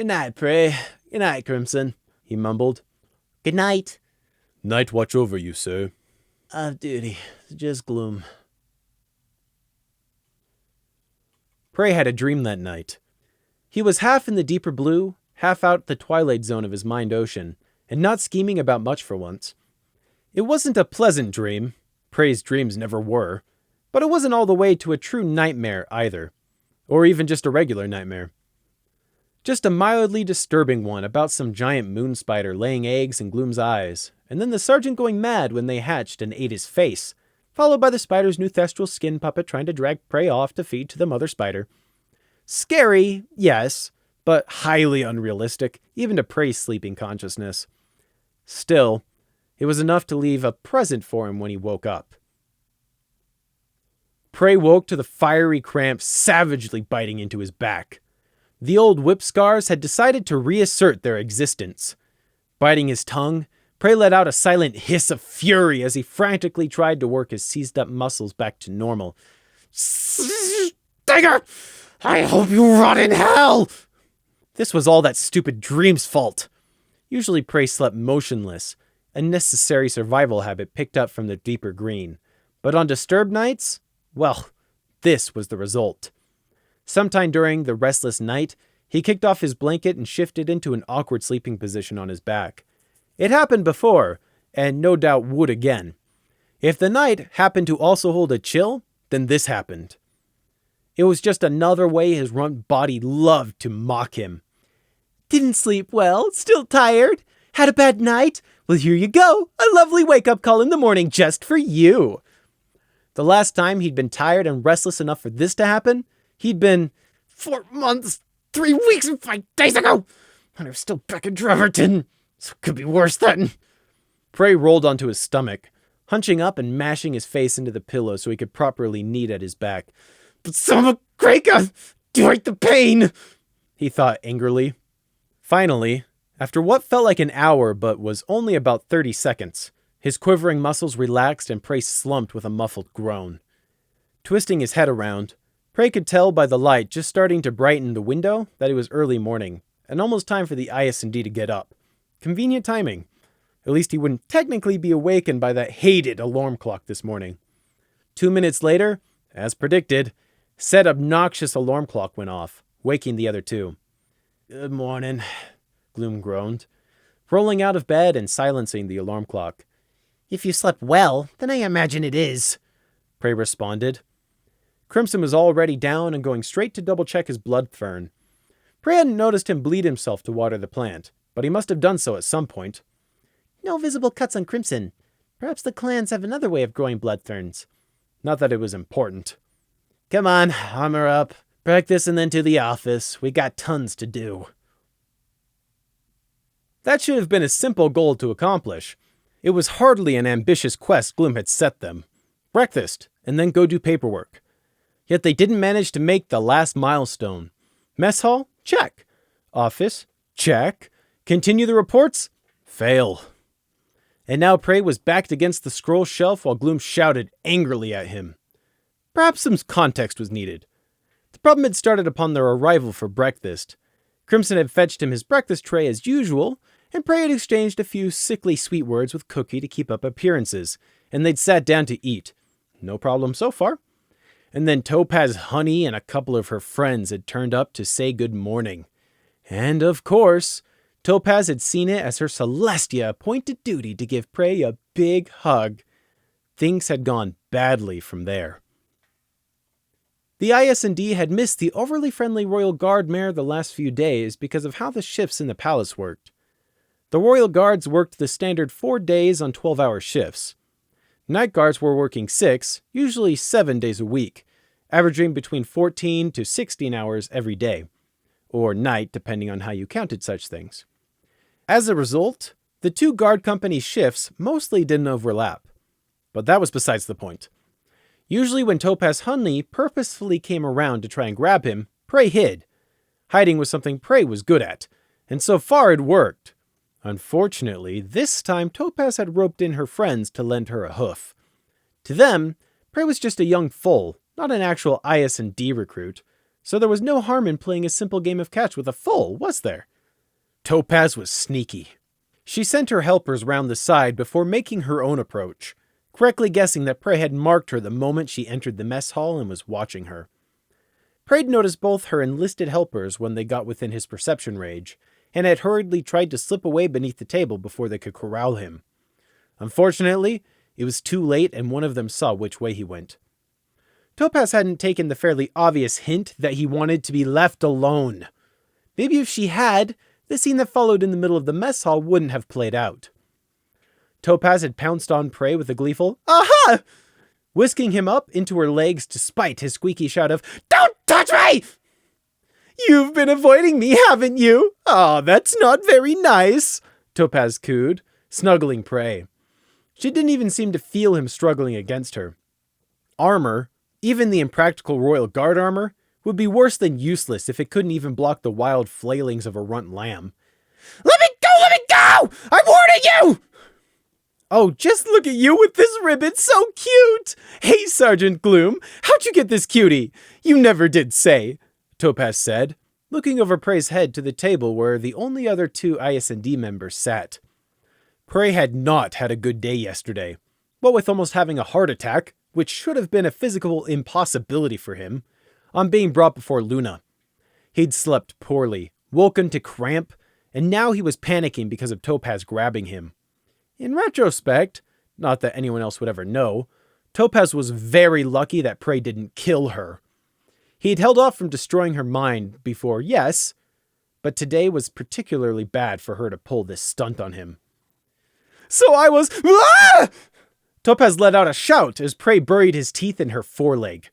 night, Prey. Good night, Crimson, he mumbled. Good night. Night watch over you, sir. Off duty. Just Gloom. Prey had a dream that night. He was half in the deeper blue, half out the twilight zone of his mind ocean, and not scheming about much for once. It wasn't a pleasant dream. Prey's dreams never were. But it wasn't all the way to a true nightmare either. Or even just a regular nightmare. Just a mildly disturbing one about some giant moon spider laying eggs in Gloom's eyes, and then the sergeant going mad when they hatched and ate his face, followed by the spider's new thestral skin puppet trying to drag Prey off to feed to the mother spider. Scary, yes, but highly unrealistic, even to Prey's sleeping consciousness. Still, it was enough to leave a present for him when he woke up. Prey woke to the fiery cramps savagely biting into his back. The old whip scars had decided to reassert their existence. Biting his tongue, Prey let out a silent hiss of fury as he frantically tried to work his seized-up muscles back to normal. Stinger! I hope you rot in hell! This was all that stupid dream's fault. Usually Prey slept motionless, a necessary survival habit picked up from the deeper green. But on disturbed nights, well, this was the result. Sometime during the restless night, he kicked off his blanket and shifted into an awkward sleeping position on his back. It happened before, and no doubt would again. If the night happened to also hold a chill, then this happened. It was just another way his runt body loved to mock him. Didn't sleep well? Still tired? Had a bad night? Well, here you go. A lovely wake-up call in the morning just for you. The last time he'd been tired and restless enough for this to happen, he'd been 4 months, 3 weeks, and 5 days ago. And I was still back in Trevorton. So it could be worse then. Prey rolled onto his stomach, hunching up and mashing his face into the pillow so he could properly knead at his back. But son of a Kraken, do hate the pain, he thought angrily. Finally, after what felt like an hour but was only about 30 seconds, his quivering muscles relaxed and Prey slumped with a muffled groan. Twisting his head around, Prey could tell by the light just starting to brighten the window that it was early morning, and almost time for the IS&D to get up. Convenient timing. At least he wouldn't technically be awakened by that hated alarm clock this morning. 2 minutes later, as predicted, said obnoxious alarm clock went off, waking the other two. Good morning, Gloom groaned, rolling out of bed and silencing the alarm clock. If you slept well, then I imagine it is, Prey responded. Crimson was already down and going straight to double-check his blood fern. Prey hadn't noticed him bleed himself to water the plant, but he must have done so at some point. No visible cuts on Crimson. Perhaps the clans have another way of growing blood ferns. Not that it was important. Come on, armor up. Practice and then to the office. We got tons to do. That should have been a simple goal to accomplish. It was hardly an ambitious quest Gloom had set them. Breakfast, and then go do paperwork. Yet they didn't manage to make the last milestone. Mess hall? Check. Office? Check. Continue the reports? Fail. And now Prey was backed against the scroll shelf while Gloom shouted angrily at him. Perhaps some context was needed. The problem had started upon their arrival for breakfast. Crimson had fetched him his breakfast tray as usual, and Prey had exchanged a few sickly sweet words with Cookie to keep up appearances, and they'd sat down to eat. No problem so far. And then Topaz Honey and a couple of her friends had turned up to say good morning. And of course, Topaz had seen it as her Celestia appointed duty to give Prey a big hug. Things had gone badly from there. The IS&D had missed the overly friendly Royal Guard mare the last few days because of how the shifts in the palace worked. The Royal Guards worked the standard 4 days on 12-hour shifts. Night Guards were working 6, usually 7 days a week, averaging between 14 to 16 hours every day, or night depending on how you counted such things. As a result, the two guard company shifts mostly didn't overlap. But that was besides the point. Usually when Topaz Honey purposefully came around to try and grab him, Prey hid. Hiding was something Prey was good at, and so far it worked. Unfortunately, this time Topaz had roped in her friends to lend her a hoof. To them, Prey was just a young foal, not an actual IS&D recruit, so there was no harm in playing a simple game of catch with a foal, was there? Topaz was sneaky. She sent her helpers round the side before making her own approach, correctly guessing that Prey had marked her the moment she entered the mess hall and was watching her. Prey noticed both her enlisted helpers when they got within his perception range, and had hurriedly tried to slip away beneath the table before they could corral him. Unfortunately, it was too late and one of them saw which way he went. Topaz hadn't taken the fairly obvious hint that he wanted to be left alone. Maybe if she had, the scene that followed in the middle of the mess hall wouldn't have played out. Topaz had pounced on Prey with a gleeful, "Aha!" whisking him up into her legs despite his squeaky shout of, "Don't touch me!" "You've been avoiding me, haven't you? Oh, that's not very nice," Topaz cooed, snuggling Prey. She didn't even seem to feel him struggling against her. Armor, even the impractical Royal Guard armor, would be worse than useless if it couldn't even block the wild flailings of a runt lamb. "Let me go! Let me go! I'm warning you!" "Oh, just look at you with this ribbon, so cute! Hey, Sergeant Gloom, how'd you get this cutie? You never did say," Topaz said, looking over Prey's head to the table where the only other two IS&D members sat. Prey had not had a good day yesterday. What with almost having a heart attack, which should have been a physical impossibility for him, on being brought before Luna. He'd slept poorly, woken to cramp, and now he was panicking because of Topaz grabbing him. In retrospect, not that anyone else would ever know, Topaz was very lucky that Prey didn't kill her. He'd held off from destroying her mind before, yes, but today was particularly bad for her to pull this stunt on him. "So I was..." "Ah!" Topaz let out a shout as Prey buried his teeth in her foreleg.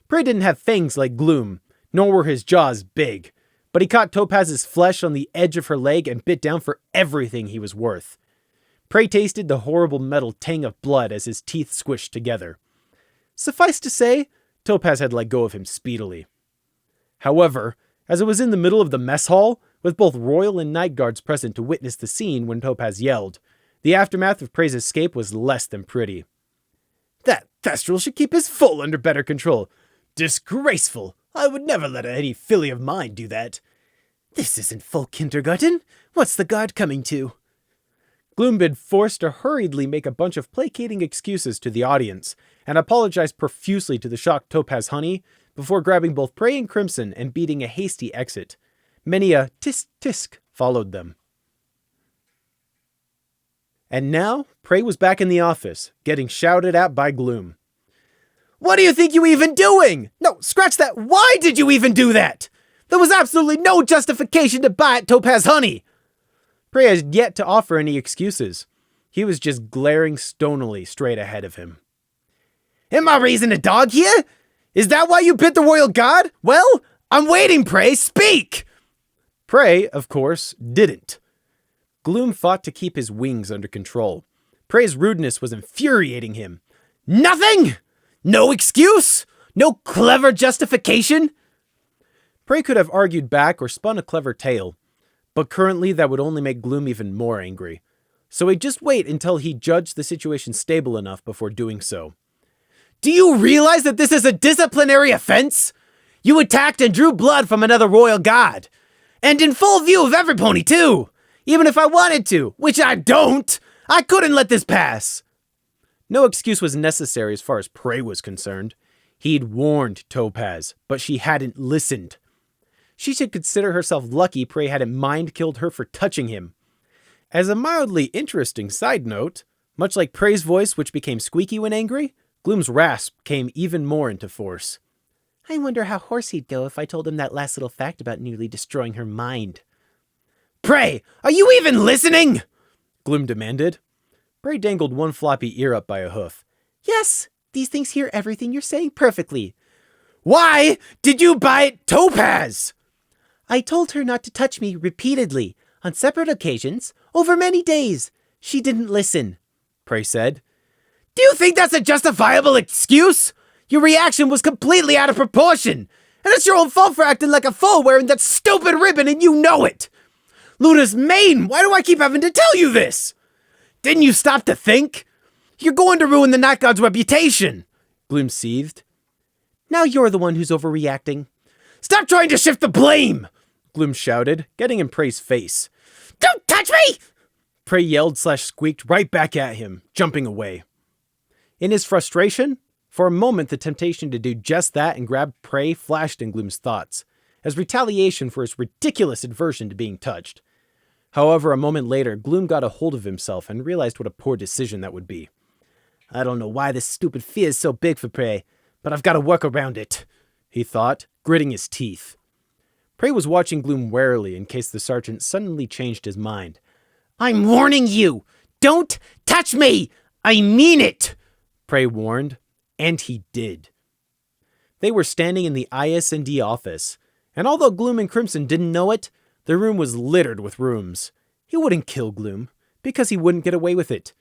Prey didn't have fangs like Gloom, nor were his jaws big, but he caught Topaz's flesh on the edge of her leg and bit down for everything he was worth. Prey tasted the horrible metal tang of blood as his teeth squished together. Suffice to say, Topaz had let go of him speedily. However, as it was in the middle of the mess hall, with both Royal and Night Guards present to witness the scene when Topaz yelled, the aftermath of Prey's escape was less than pretty. "That Thestral should keep his foal under better control. Disgraceful! I would never let any filly of mine do that. This isn't full kindergarten. What's the guard coming to?" Gloom been forced to hurriedly make a bunch of placating excuses to the audience, and apologized profusely to the shocked Topaz Honey before grabbing both Prey and Crimson and beating a hasty exit. Many a tisk-tisk followed them. And now, Prey was back in the office, getting shouted at by Gloom. "What do you think you even doing? No, scratch that. Why did you even do that? There was absolutely no justification to bite Topaz Honey." Prey had yet to offer any excuses. He was just glaring stonily straight ahead of him. "Am I raising a dog here? Is that why you bit the Royal Guard? Well, I'm waiting, Prey. Speak!" Prey, of course, didn't. Gloom fought to keep his wings under control. Prey's rudeness was infuriating him. "Nothing? No excuse? No clever justification?" Prey could have argued back or spun a clever tale, but currently that would only make Gloom even more angry. So he'd just wait until he judged the situation stable enough before doing so. "Do you realize that this is a disciplinary offense? You attacked and drew blood from another Royal Guard. And in full view of every pony, too! Even if I wanted to, which I don't, I couldn't let this pass." No excuse was necessary as far as Prey was concerned. He'd warned Topaz, but she hadn't listened. She should consider herself lucky Prey hadn't mind-killed her for touching him. As a mildly interesting side note, much like Prey's voice, which became squeaky when angry, Gloom's rasp came even more into force. "I wonder how hoarse he'd go if I told him that last little fact about nearly destroying her mind." "Prey, are you even listening?" Gloom demanded. Prey dangled one floppy ear up by a hoof. "Yes, these things hear everything you're saying perfectly." Why did you bite Topaz? I told her not to touch me repeatedly, on separate occasions, over many days. She didn't listen, Prey said. Do you think that's a justifiable excuse? Your reaction was completely out of proportion, and it's your own fault for acting like a fool wearing that stupid ribbon, and you know it. Luna's main, why do I keep having to tell you this? Didn't you stop to think? You're going to ruin the Night God's reputation, Gloom seethed. Now you're the one who's overreacting. Stop trying to shift the blame, Gloom shouted, getting in Prey's face. Don't touch me! Prey yelled/squeaked right back at him, jumping away. In his frustration, for a moment the temptation to do just that and grab Prey flashed in Gloom's thoughts, as retaliation for his ridiculous aversion to being touched. However, a moment later, Gloom got a hold of himself and realized what a poor decision that would be. I don't know why this stupid fear is so big for Prey, but I've got to work around it, he thought, gritting his teeth. Prey was watching Gloom warily in case the sergeant suddenly changed his mind. I'm warning you! Don't touch me! I mean it! Prey warned, and he did. They were standing in the IS&D office, and although Gloom and Crimson didn't know it, the room was littered with rooms. He wouldn't kill Gloom, because he wouldn't get away with it,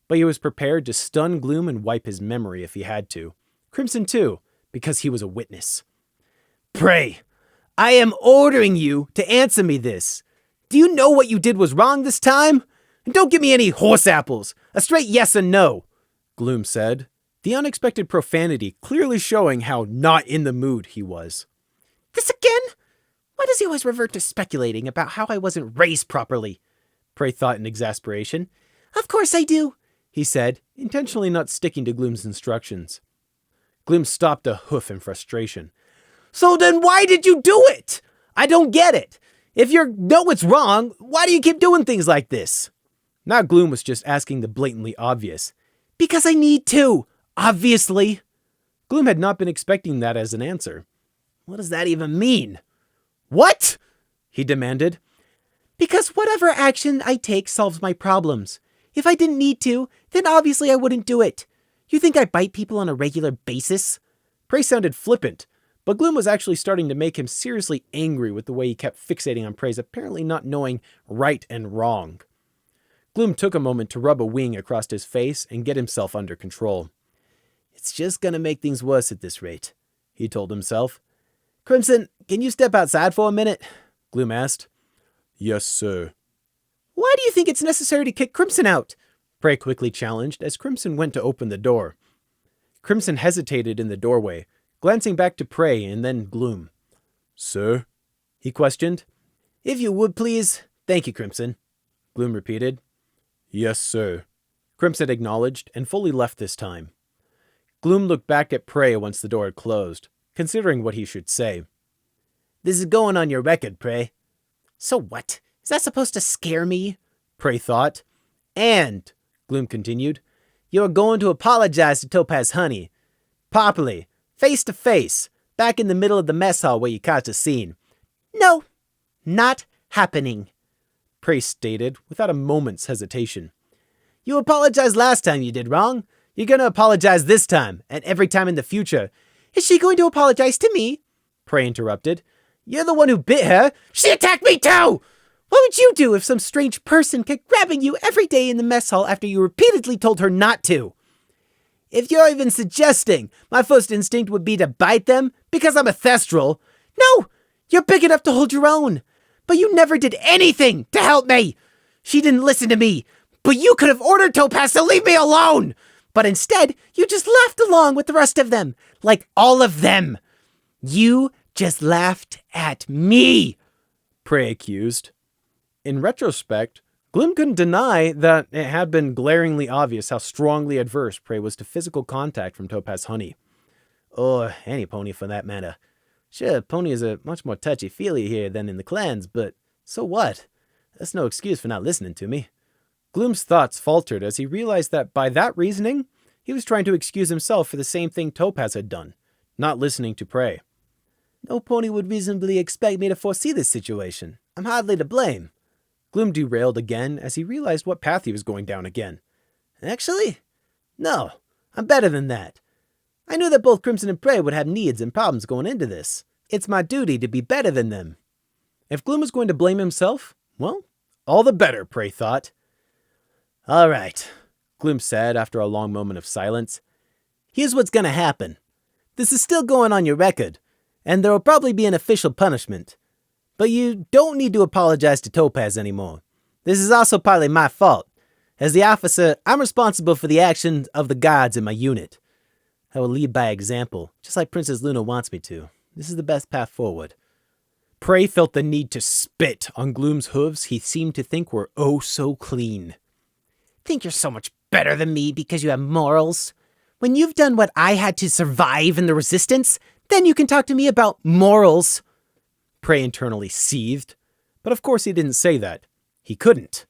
but he was prepared to stun Gloom and wipe his memory if he had to. Crimson too, because he was a witness. Prey, I am ordering you to answer me this. Do you know what you did was wrong this time? And don't give me any horse apples. A straight yes and no, Gloom said, the unexpected profanity clearly showing how not in the mood he was. This again? Why does he always revert to speculating about how I wasn't raised properly? Prey thought in exasperation. Of course I do, he said, intentionally not sticking to Gloom's instructions. Gloom stopped a hoof in frustration. So then why did you do it? I don't get it. If you know it's wrong, why do you keep doing things like this? Now Gloom was just asking the blatantly obvious. Because I need to, obviously. Gloom had not been expecting that as an answer. What does that even mean? What? He demanded. Because whatever action I take solves my problems. If I didn't need to, then obviously I wouldn't do it. You think I bite people on a regular basis? Prey sounded flippant, but Gloom was actually starting to make him seriously angry with the way he kept fixating on Prey's apparently not knowing right and wrong. Gloom took a moment to rub a wing across his face and get himself under control. It's just gonna make things worse at this rate, he told himself. Crimson, can you step outside for a minute? Gloom asked. Yes, sir. Why do you think it's necessary to kick Crimson out? Prey quickly challenged as Crimson went to open the door. Crimson hesitated in the doorway, glancing back to Prey and then Gloom. Sir? He questioned. If you would, please. Thank you, Crimson, Gloom repeated. Yes, sir, Crimson acknowledged and fully left this time. Gloom looked back at Prey once the door had closed, considering what he should say. This is going on your record, Prey. So what? Is that supposed to scare me? Prey thought. And, Gloom continued, you're going to apologize to Topaz Honey. Properly, face to face, back in the middle of the mess hall where you caused a scene. No, not happening, Prey stated without a moment's hesitation. You apologized last time you did wrong. You're going to apologize this time, and every time in the future. Is she going to apologize to me? Prey interrupted. You're the one who bit her. She attacked me too! What would you do if some strange person kept grabbing you every day in the mess hall after you repeatedly told her not to? If you're even suggesting, my first instinct would be to bite them because I'm a thestral. No, you're big enough to hold your own. But you never did anything to help me. She didn't listen to me, but you could have ordered Topaz to leave me alone. But instead, you just laughed along with the rest of them, like all of them. You just laughed at me, Prey accused. In retrospect, Gloom couldn't deny that it had been glaringly obvious how strongly adverse Prey was to physical contact from Topaz Honey. Or any pony for that matter. Sure, ponies are much more touchy-feely here than in the clans, but so what? That's no excuse for not listening to me. Gloom's thoughts faltered as he realized that by that reasoning, he was trying to excuse himself for the same thing Topaz had done, not listening to Prey. No pony would reasonably expect me to foresee this situation. I'm hardly to blame. Gloom derailed again as he realized what path he was going down again. Actually, no, I'm better than that. I knew that both Crimson and Prey would have needs and problems going into this. It's my duty to be better than them. If Gloom was going to blame himself, well, all the better, Prey thought. All right, Gloom said after a long moment of silence. Here's what's going to happen. This is still going on your record, and there will probably be an official punishment. But you don't need to apologize to Topaz anymore. This is also partly my fault. As the officer, I'm responsible for the actions of the guards in my unit. I will lead by example, just like Princess Luna wants me to. This is the best path forward. Prey felt the need to spit on Gloom's hooves he seemed to think were oh so clean. Think you're so much better than me because you have morals? When you've done what I had to survive in the Resistance, then you can talk to me about morals. Prey internally seethed, but of course he didn't say that. He couldn't.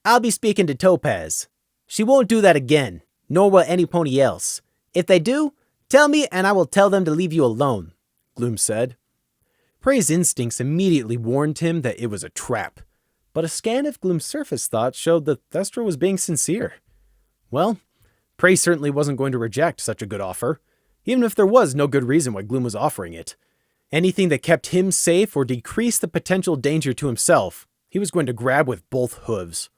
I'll be speaking to Topaz. She won't do that again, nor will any pony else. If they do, tell me and I will tell them to leave you alone, Gloom said. Prey's instincts immediately warned him that it was a trap, but a scan of Gloom's surface thoughts showed that Thestra was being sincere. Well, Prey certainly wasn't going to reject such a good offer, even if there was no good reason why Gloom was offering it. Anything that kept him safe or decreased the potential danger to himself, he was going to grab with both hooves.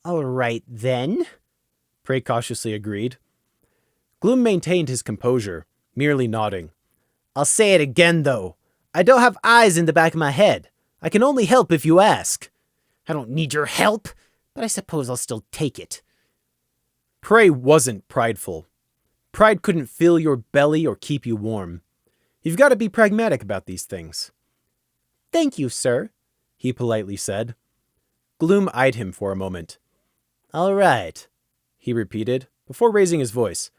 All right, then, Prey cautiously agreed. Gloom maintained his composure, merely nodding. I'll say it again, though. I don't have eyes in the back of my head. I can only help if you ask. I don't need your help, but I suppose I'll still take it. Prey wasn't prideful. Pride couldn't fill your belly or keep you warm. You've got to be pragmatic about these things. Thank you, sir, he politely said. Gloom eyed him for a moment. All right, he repeated, before raising his voice.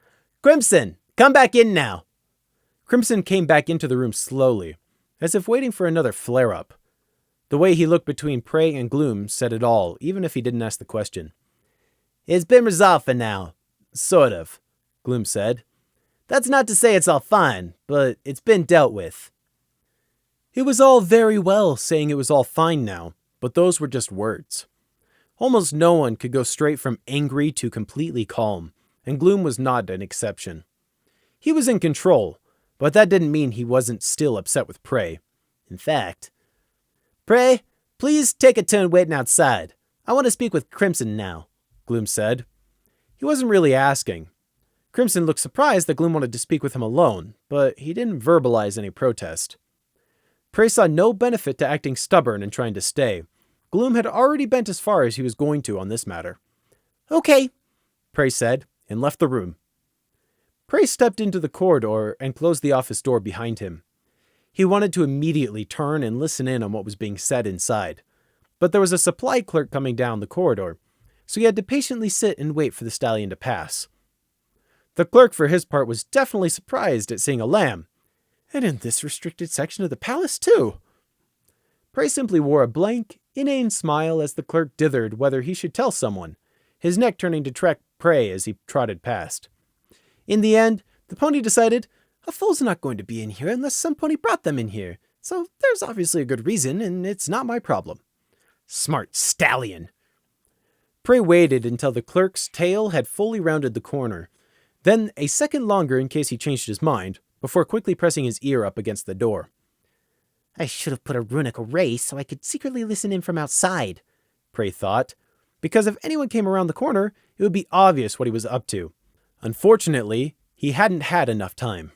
Crimson, come back in now. Crimson came back into the room slowly, as if waiting for another flare-up. The way he looked between Prey and Gloom said it all, even if he didn't ask the question. It's been resolved for now. Sort of, Gloom said. That's not to say it's all fine, but it's been dealt with. It was all very well saying it was all fine now, but those were just words. Almost no one could go straight from angry to completely calm, and Gloom was not an exception. He was in control, but that didn't mean he wasn't still upset with Prey. In fact, Prey, please take a turn waiting outside. I want to speak with Crimson now, Gloom said. He wasn't really asking. Crimson looked surprised that Gloom wanted to speak with him alone, but he didn't verbalize any protest. Prey saw no benefit to acting stubborn and trying to stay. Gloom had already bent as far as he was going to on this matter. Okay, Prey said, and left the room. Prey stepped into the corridor and closed the office door behind him. He wanted to immediately turn and listen in on what was being said inside, but there was a supply clerk coming down the corridor, so he had to patiently sit and wait for the stallion to pass. The clerk, for his part, was definitely surprised at seeing a lamb, and in this restricted section of the palace, too. Prey simply wore a blank, inane smile as the clerk dithered whether he should tell someone, his neck turning to track Prey as he trotted past. In the end, the pony decided, a foal's not going to be in here unless some pony brought them in here, so there's obviously a good reason, and it's not my problem. Smart stallion. Prey waited until the clerk's tail had fully rounded the corner, then a second longer in case he changed his mind, before quickly pressing his ear up against the door. I should have put a runic array so I could secretly listen in from outside, Prey thought, because if anyone came around the corner, it would be obvious what he was up to. Unfortunately, he hadn't had enough time.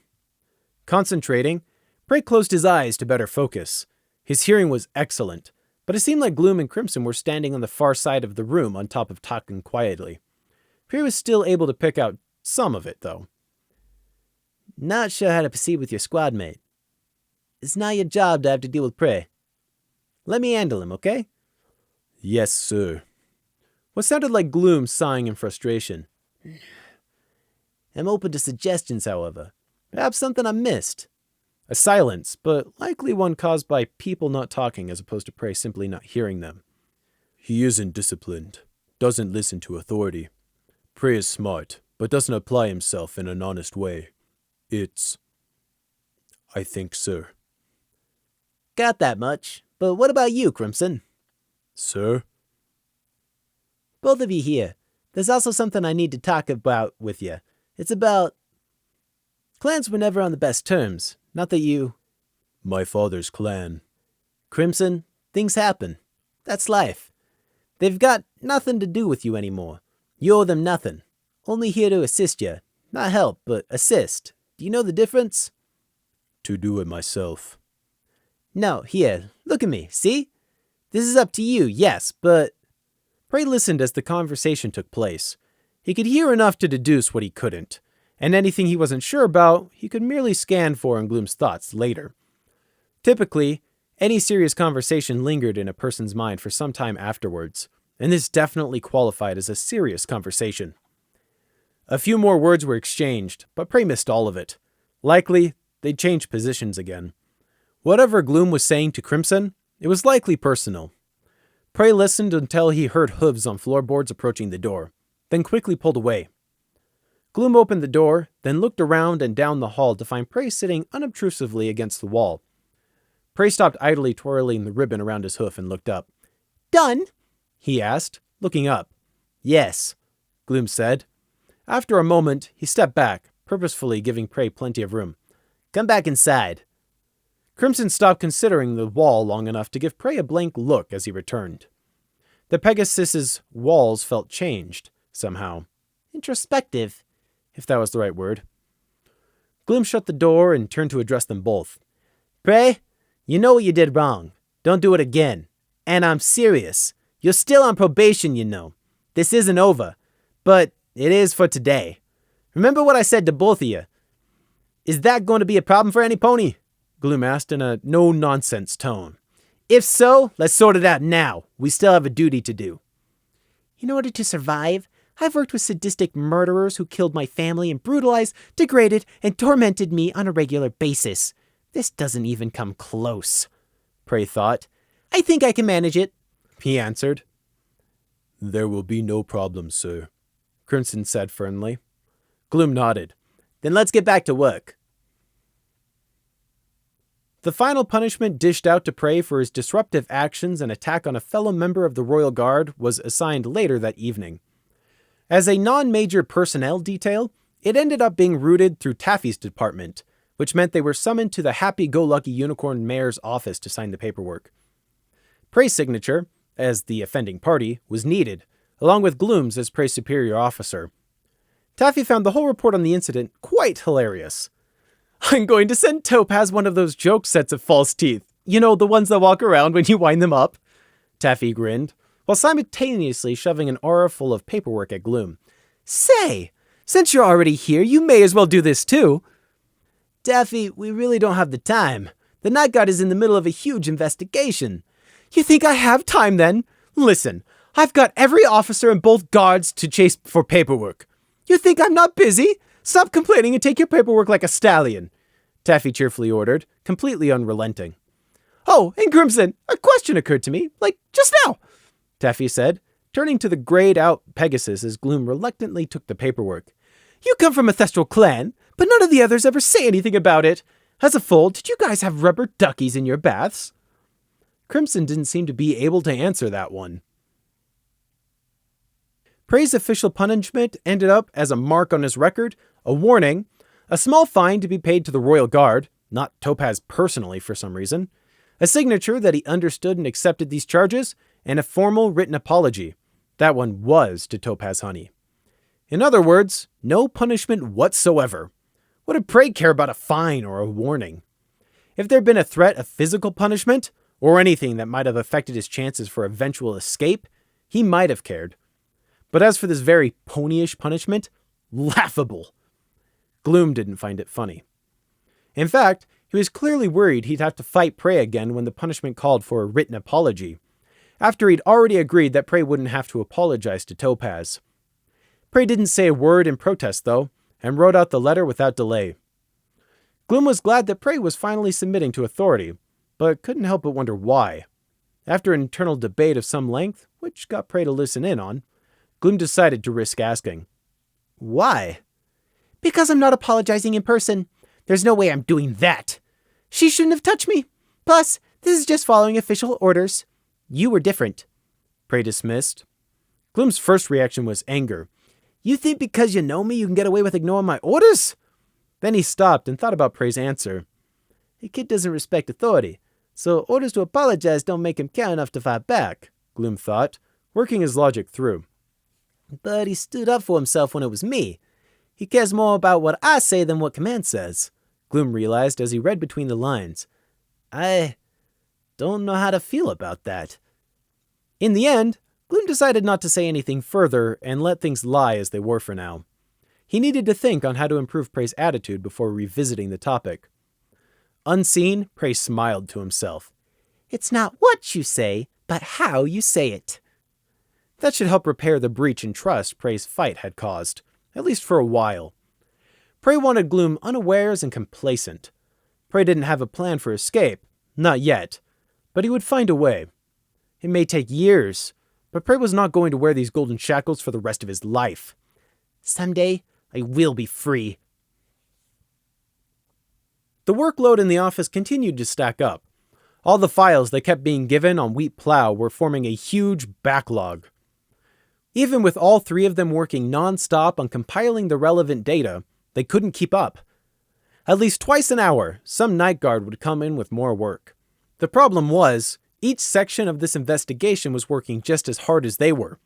Concentrating, Prey closed his eyes to better focus. His hearing was excellent, but it seemed like Gloom and Crimson were standing on the far side of the room on top of talking quietly. Prey was still able to pick out some of it, though. Not sure how to proceed with your squad mate. It's not your job to have to deal with Prey. Let me handle him, okay? Yes, sir. What sounded like Gloom sighing in frustration. I'm open to suggestions, however. Perhaps something I missed. A silence, but likely one caused by people not talking as opposed to Prey simply not hearing them. He isn't disciplined, doesn't listen to authority. Prey is smart, but doesn't apply himself in an honest way. I think, sir. Got that much. But what about you, Crimson? Sir? Both of you here. There's also something I need to talk about with you. It's about Clans were never on the best terms. Not that you... My father's clan. Crimson, things happen. That's life. They've got nothing to do with you anymore. You owe them nothing. Only here to assist you. Not help, but assist. Do you know the difference? To do it myself. No, here, look at me, see? This is up to you, yes, but... Prey listened as the conversation took place. He could hear enough to deduce what he couldn't, and anything he wasn't sure about, he could merely scan for in Gloom's thoughts later. Typically, any serious conversation lingered in a person's mind for some time afterwards, and this definitely qualified as a serious conversation. A few more words were exchanged, but Prey missed all of it. Likely, they'd changed positions again. Whatever Gloom was saying to Crimson, it was likely personal. Prey listened until he heard hooves on floorboards approaching the door, then quickly pulled away. Gloom opened the door, then looked around and down the hall to find Prey sitting unobtrusively against the wall. Prey stopped idly twirling the ribbon around his hoof and looked up. Done? He asked, looking up. Yes, Gloom said. After a moment, he stepped back, purposefully giving Prey plenty of room. Come back inside. Crimson stopped considering the wall long enough to give Prey a blank look as he returned. The Pegasus's walls felt changed, somehow. Introspective, if that was the right word. Gloom shut the door and turned to address them both. Prey, you know what you did wrong. Don't do it again. And I'm serious. You're still on probation, you know. This isn't over. But it is for today. Remember what I said to both of you. Is that going to be a problem for any pony? Gloom asked in a no-nonsense tone. If so, let's sort it out now. We still have a duty to do. In order to survive, I've worked with sadistic murderers who killed my family and brutalized, degraded, and tormented me on a regular basis. This doesn't even come close, Prey thought. I think I can manage it, he answered. There will be no problem, sir, Crimson said firmly. Gloom nodded. Then let's get back to work. The final punishment dished out to Prey for his disruptive actions and attack on a fellow member of the Royal Guard was assigned later that evening. As a non-major personnel detail, it ended up being routed through Taffy's department, which meant they were summoned to the happy-go-lucky unicorn mayor's office to sign the paperwork. Prey's signature, as the offending party, was needed, along with Gloom's as Prey's superior officer. Taffy found the whole report on the incident quite hilarious. I'm going to send Topaz one of those joke sets of false teeth. You know, the ones that walk around when you wind them up. Taffy grinned, while simultaneously shoving an aura full of paperwork at Gloom. Say, since you're already here, you may as well do this too. Taffy, we really don't have the time. The Night Guard is in the middle of a huge investigation. You think I have time then? Listen, I've got every officer and both guards to chase for paperwork. You think I'm not busy? Stop complaining and take your paperwork like a stallion, Taffy cheerfully ordered, completely unrelenting. Oh, and Crimson, a question occurred to me, like just now, Taffy said, turning to the grayed-out Pegasus as Gloom reluctantly took the paperwork. You come from a Thestral clan, but none of the others ever say anything about it. As a fold, did you guys have rubber duckies in your baths? Crimson didn't seem to be able to answer that one. Prey's official punishment ended up as a mark on his record, a warning, a small fine to be paid to the Royal Guard, not Topaz personally for some reason, a signature that he understood and accepted these charges, and a formal written apology. That one was to Topaz Honey. In other words, no punishment whatsoever. What did Prey care about a fine or a warning? If there'd been a threat of physical punishment, or anything that might have affected his chances for eventual escape, he might have cared. But as for this very ponyish punishment, laughable. Gloom didn't find it funny. In fact, he was clearly worried he'd have to fight Prey again when the punishment called for a written apology, after he'd already agreed that Prey wouldn't have to apologize to Topaz. Prey didn't say a word in protest, though, and wrote out the letter without delay. Gloom was glad that Prey was finally submitting to authority, but couldn't help but wonder why. After an internal debate of some length, which got Prey to listen in on, Gloom decided to risk asking. Why? Because I'm not apologizing in person. There's no way I'm doing that. She shouldn't have touched me. Plus, this is just following official orders. You were different. Prey dismissed. Gloom's first reaction was anger. You think because you know me you can get away with ignoring my orders? Then he stopped and thought about Prey's answer. The kid doesn't respect authority, so orders to apologize don't make him care enough to fight back, Gloom thought, working his logic through. But he stood up for himself when it was me. He cares more about what I say than what command says, Gloom realized as he read between the lines. I don't know how to feel about that. In the end, Gloom decided not to say anything further and let things lie as they were for now. He needed to think on how to improve Prey's attitude before revisiting the topic. Unseen, Prey smiled to himself. It's not what you say, but how you say it. That should help repair the breach in trust Prey's fight had caused, at least for a while. Prey wanted Gloom unawares and complacent. Prey didn't have a plan for escape, not yet, but he would find a way. It may take years, but Prey was not going to wear these golden shackles for the rest of his life. Someday, I will be free. The workload in the office continued to stack up. All the files they kept being given on Wheat Plow were forming a huge backlog. Even with all three of them working non-stop on compiling the relevant data, they couldn't keep up. At least twice an hour, some night guard would come in with more work. The problem was, each section of this investigation was working just as hard as they were.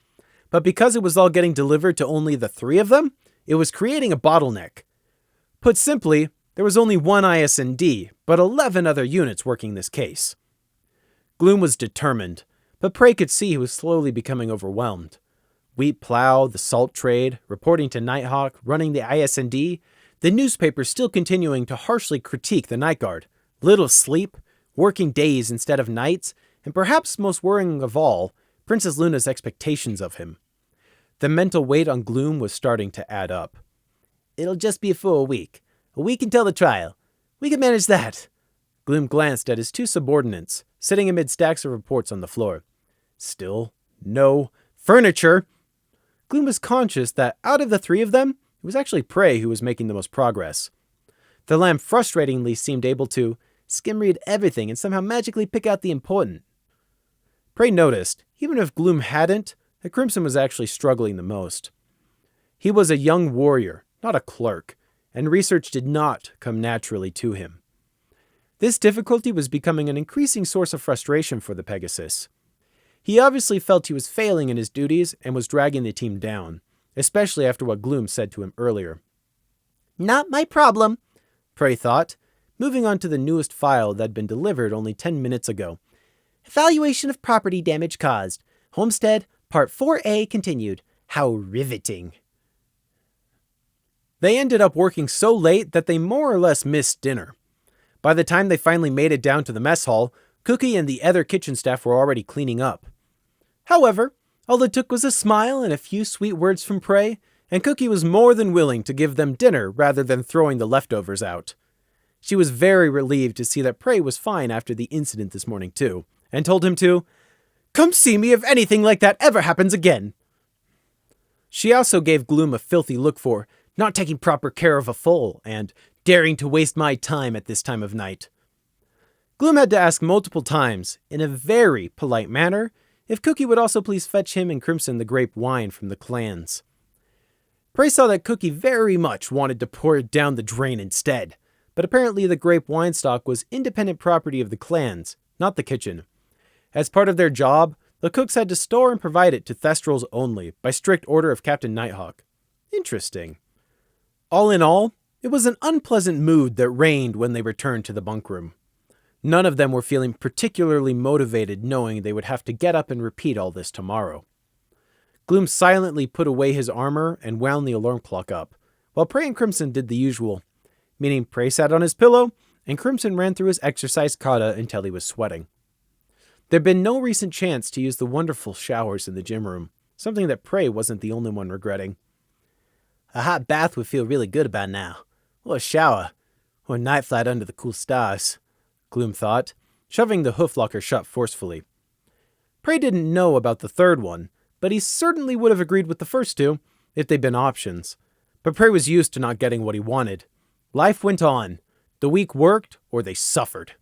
But because it was all getting delivered to only the three of them, it was creating a bottleneck. Put simply, there was only one ISND, but 11 other units working this case. Gloom was determined, but Prey could see he was slowly becoming overwhelmed. Wheat Plow, the salt trade, reporting to Nighthawk, running the ISND, the newspaper still continuing to harshly critique the Night Guard, little sleep, working days instead of nights, and perhaps most worrying of all, Princess Luna's expectations of him. The mental weight on Gloom was starting to add up. It'll just be for a week. A week until the trial. We can manage that. Gloom glanced at his two subordinates, sitting amid stacks of reports on the floor. Still, no furniture. Gloom was conscious that out of the three of them, it was actually Prey who was making the most progress. The lamb frustratingly seemed able to skim read everything and somehow magically pick out the important. Prey noticed, even if Gloom hadn't, that Crimson was actually struggling the most. He was a young warrior, not a clerk, and research did not come naturally to him. This difficulty was becoming an increasing source of frustration for the Pegasus. He obviously felt he was failing in his duties and was dragging the team down, especially after what Gloom said to him earlier. Not my problem, Prey thought, moving on to the newest file that had been delivered only 10 minutes ago. Evaluation of property damage caused. Homestead, Part 4A continued. How riveting. They ended up working so late that they more or less missed dinner. By the time they finally made it down to the mess hall, Cookie and the other kitchen staff were already cleaning up. However, all it took was a smile and a few sweet words from Prey, and Cookie was more than willing to give them dinner rather than throwing the leftovers out. She was very relieved to see that Prey was fine after the incident this morning too, and told him to come see me if anything like that ever happens again. She also gave Gloom a filthy look for not taking proper care of a foal and daring to waste my time at this time of night. Gloom had to ask multiple times, in a very polite manner, if Cookie would also please fetch him and Crimson the grape wine from the clans. Prey saw that Cookie very much wanted to pour it down the drain instead, but apparently the grape wine stock was independent property of the clans, not the kitchen. As part of their job, the cooks had to store and provide it to Thestrals only, by strict order of Captain Nighthawk. Interesting. All in all, it was an unpleasant mood that reigned when they returned to the bunk room. None of them were feeling particularly motivated knowing they would have to get up and repeat all this tomorrow. Gloom silently put away his armor and wound the alarm clock up, while Prey and Crimson did the usual, meaning Prey sat on his pillow and Crimson ran through his exercise kata until he was sweating. There'd been no recent chance to use the wonderful showers in the gym room, something that Prey wasn't the only one regretting. A hot bath would feel really good about now. Or a shower. Or a night flight under the cool stars, Gloom thought, shoving the hooflocker shut forcefully. Prey didn't know about the third one, but he certainly would have agreed with the first two, if they'd been options. But Prey was used to not getting what he wanted. Life went on. The week worked, or they suffered.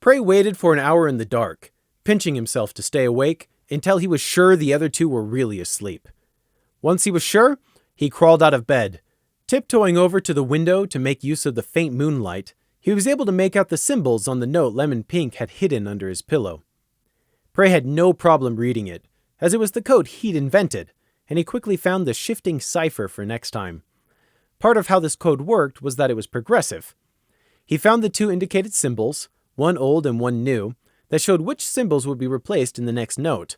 Prey waited for an hour in the dark, pinching himself to stay awake until he was sure the other two were really asleep. Once he was sure, he crawled out of bed, Tiptoeing over to the window to make use of the faint moonlight, he was able to make out the symbols on the note Lemon Pink had hidden under his pillow. Prey had no problem reading it, as it was the code he'd invented, and he quickly found the shifting cipher for next time. Part of how this code worked was that it was progressive. He found the two indicated symbols, one old and one new, that showed which symbols would be replaced in the next note.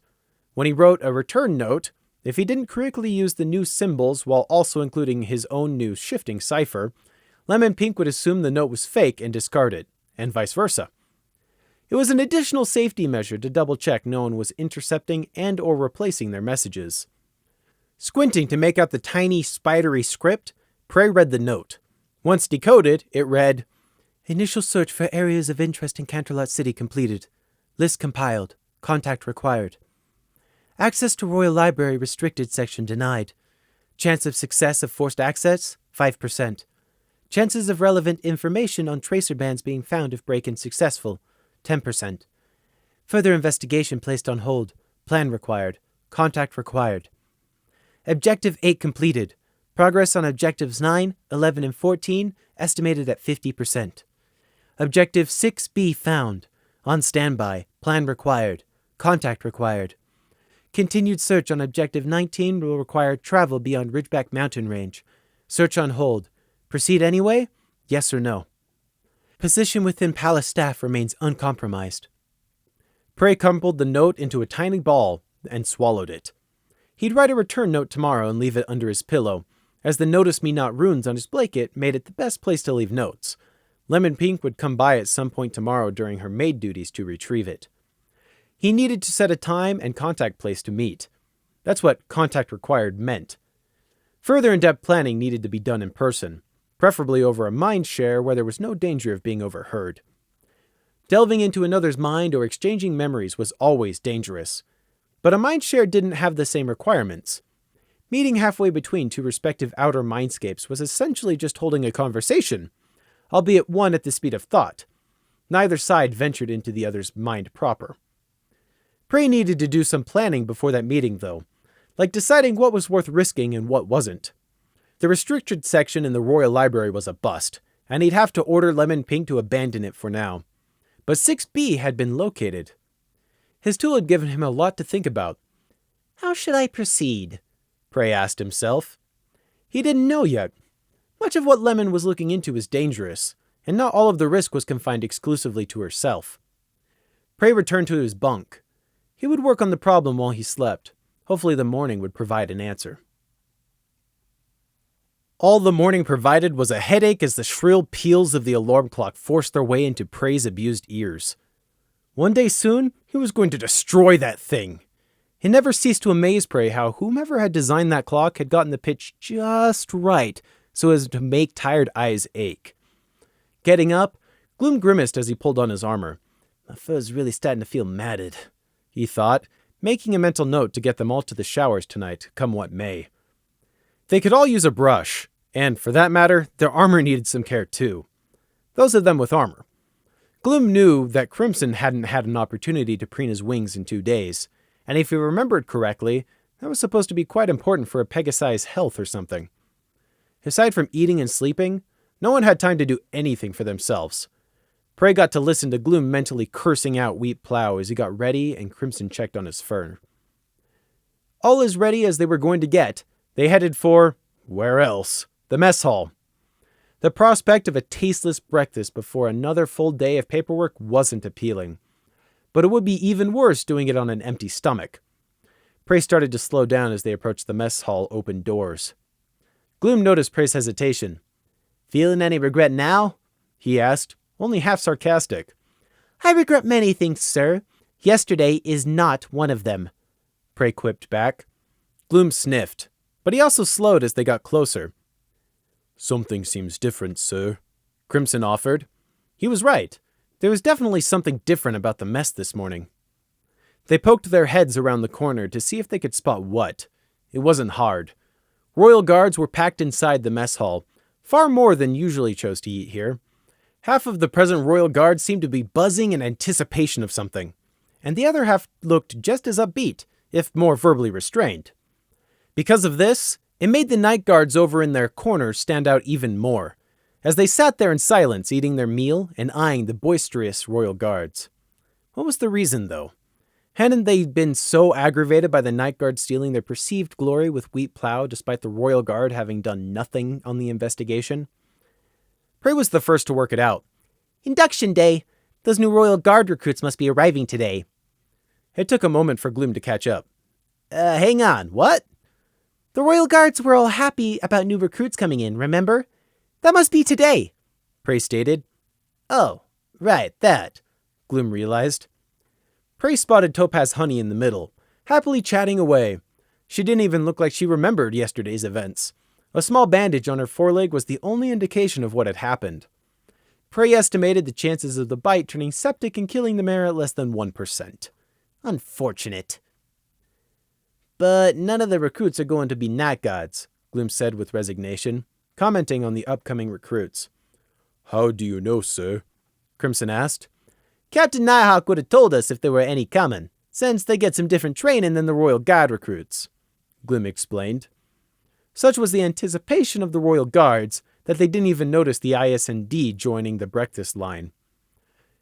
When he wrote a return note, if he didn't correctly use the new symbols while also including his own new shifting cipher, Lemon Pink would assume the note was fake and discard it, and vice versa. It was an additional safety measure to double-check no one was intercepting and or replacing their messages. Squinting to make out the tiny, spidery script, Prey read the note. Once decoded, it read, "Initial search for areas of interest in Canterlot City completed. List compiled. Contact required. Access to Royal Library restricted section denied. Chance of success of forced access, 5%. Chances of relevant information on tracer bands being found if break-in successful, 10%. Further investigation placed on hold. Plan required. Contact required. Objective 8 completed. Progress on Objectives 9, 11, and 14 estimated at 50%. Objective 6B found. On standby. Plan required. Contact required. Continued search on Objective 19 will require travel beyond Ridgeback Mountain Range. Search on hold. Proceed anyway? Yes or no. Position within Palace staff remains uncompromised." Prey crumpled the note into a tiny ball and swallowed it. He'd write a return note tomorrow and leave it under his pillow, as the Notice Me Not runes on his blanket made it the best place to leave notes. Lemon Pink would come by at some point tomorrow during her maid duties to retrieve it. He needed to set a time and contact place to meet. That's what contact required meant. Further in-depth planning needed to be done in person, preferably over a mind share where there was no danger of being overheard. Delving into another's mind or exchanging memories was always dangerous, but a mind share didn't have the same requirements. Meeting halfway between two respective outer mindscapes was essentially just holding a conversation, albeit one at the speed of thought. Neither side ventured into the other's mind proper. Prey needed to do some planning before that meeting, though, like deciding what was worth risking and what wasn't. The restricted section in the Royal Library was a bust, and he'd have to order Lemon Pink to abandon it for now. But 6B had been located. His tool had given him a lot to think about. How should I proceed? Prey asked himself. He didn't know yet. Much of what Lemon was looking into was dangerous, and not all of the risk was confined exclusively to herself. Prey returned to his bunk. He would work on the problem while he slept. Hopefully the morning would provide an answer. All the morning provided was a headache as the shrill peals of the alarm clock forced their way into Prey's abused ears. One day soon, he was going to destroy that thing. It never ceased to amaze Prey how whomever had designed that clock had gotten the pitch just right so as to make tired eyes ache. Getting up, Gloom grimaced as he pulled on his armor. My fur's really starting to feel matted, he thought, making a mental note to get them all to the showers tonight, come what may. They could all use a brush, and for that matter, their armor needed some care too. Those of them with armor. Gloom knew that Crimson hadn't had an opportunity to preen his wings in 2 days, and if he remembered correctly, that was supposed to be quite important for a Pegasi's health or something. Aside from eating and sleeping, no one had time to do anything for themselves. Prey got to listen to Gloom mentally cursing out Wheat Plow as he got ready and Crimson checked on his fur. All as ready as they were going to get, they headed for, where else, the mess hall. The prospect of a tasteless breakfast before another full day of paperwork wasn't appealing, but it would be even worse doing it on an empty stomach. Prey started to slow down as they approached the mess hall open doors. Gloom noticed Prey's hesitation. Feeling any regret now? He asked, only half sarcastic. I regret many things, sir. Yesterday is not one of them, Prey quipped back. Gloom sniffed, but he also slowed as they got closer. Something seems different, sir, Crimson offered. He was right. There was definitely something different about the mess this morning. They poked their heads around the corner to see if they could spot what. It wasn't hard. Royal guards were packed inside the mess hall, far more than usually chose to eat here. Half of the present royal guard seemed to be buzzing in anticipation of something, and the other half looked just as upbeat, if more verbally restrained. Because of this, It made the night guards over in their corners stand out even more, as they sat there in silence eating their meal and eyeing the boisterous royal guards. What was the reason, though? Hadn't they been so aggravated by the night guard stealing their perceived glory with wheat plow despite the royal guard having done nothing on the investigation? Prey was the first to work it out. Induction day. Those new royal guard recruits must be arriving today. It took a moment for Gloom to catch up. Hang on, what? The royal guards were all happy about new recruits coming in, remember? That must be today, Prey stated. Oh, right, that, Gloom realized. Prey spotted Topaz Honey in the middle, happily chatting away. She didn't even look like she remembered yesterday's events. A small bandage on her foreleg was the only indication of what had happened. Prey estimated the chances of the bite turning septic and killing the mare at less than 1%. Unfortunate. But none of the recruits are going to be night gods, Gloom said with resignation, commenting on the upcoming recruits. How do you know, sir? Crimson asked. Captain Nighthawk would have told us if there were any coming, since they get some different training than the Royal Guard recruits, Gloom explained. Such was the anticipation of the Royal Guards that they didn't even notice the ISND joining the breakfast line.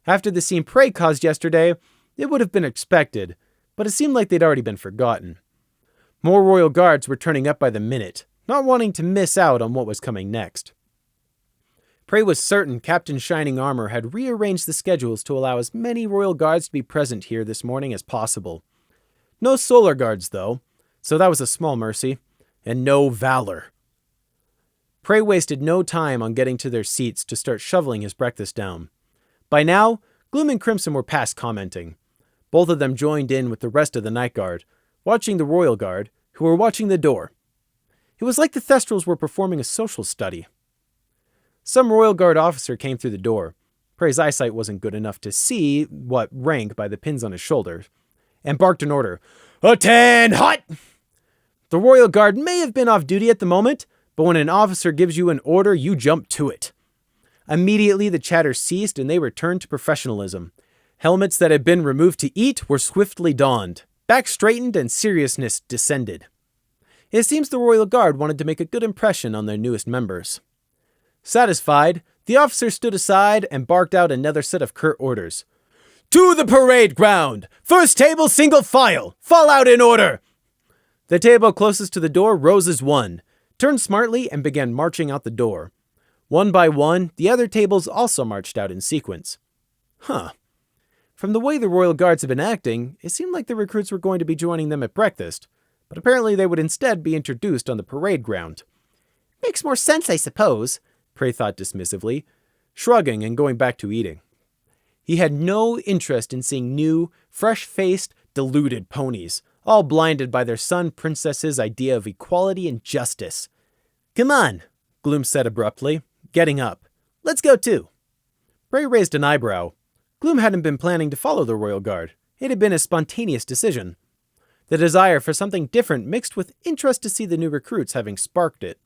After the scene Prey caused yesterday, it would have been expected, but it seemed like they'd already been forgotten. More Royal Guards were turning up by the minute, not wanting to miss out on what was coming next. Prey was certain Captain Shining Armor had rearranged the schedules to allow as many Royal Guards to be present here this morning as possible. No Solar Guards, though, so that was a small mercy, and no Valor. Prey wasted no time on getting to their seats to start shoveling his breakfast down. By now, Gloom and Crimson were past commenting. Both of them joined in with the rest of the Night Guard, watching the Royal Guard, who were watching the door. It was like the Thestrals were performing a social study. Some Royal Guard officer came through the door. Prey's eyesight wasn't good enough to see what rank by the pins on his shoulders, and barked an order. Attend hot! The Royal Guard may have been off duty at the moment, but when an officer gives you an order, you jump to it. Immediately, the chatter ceased and they returned to professionalism. Helmets that had been removed to eat were swiftly donned. Backs straightened and seriousness descended. It seems the Royal Guard wanted to make a good impression on their newest members. Satisfied, the officer stood aside and barked out another set of curt orders. To the parade ground! First table single file! Fall out in order! The table closest to the door rose as one, turned smartly and began marching out the door. One by one, the other tables also marched out in sequence. From the way the Royal Guards had been acting, it seemed like the recruits were going to be joining them at breakfast, but apparently they would instead be introduced on the parade ground. Makes more sense, I suppose, Prey thought dismissively, shrugging and going back to eating. He had no interest in seeing new, fresh-faced, deluded ponies, all blinded by their sun princess's idea of equality and justice. Come on, Gloom said abruptly, getting up. Let's go too. Prey raised an eyebrow. Gloom hadn't been planning to follow the Royal Guard. It had been a spontaneous decision. The desire for something different mixed with interest to see the new recruits having sparked it.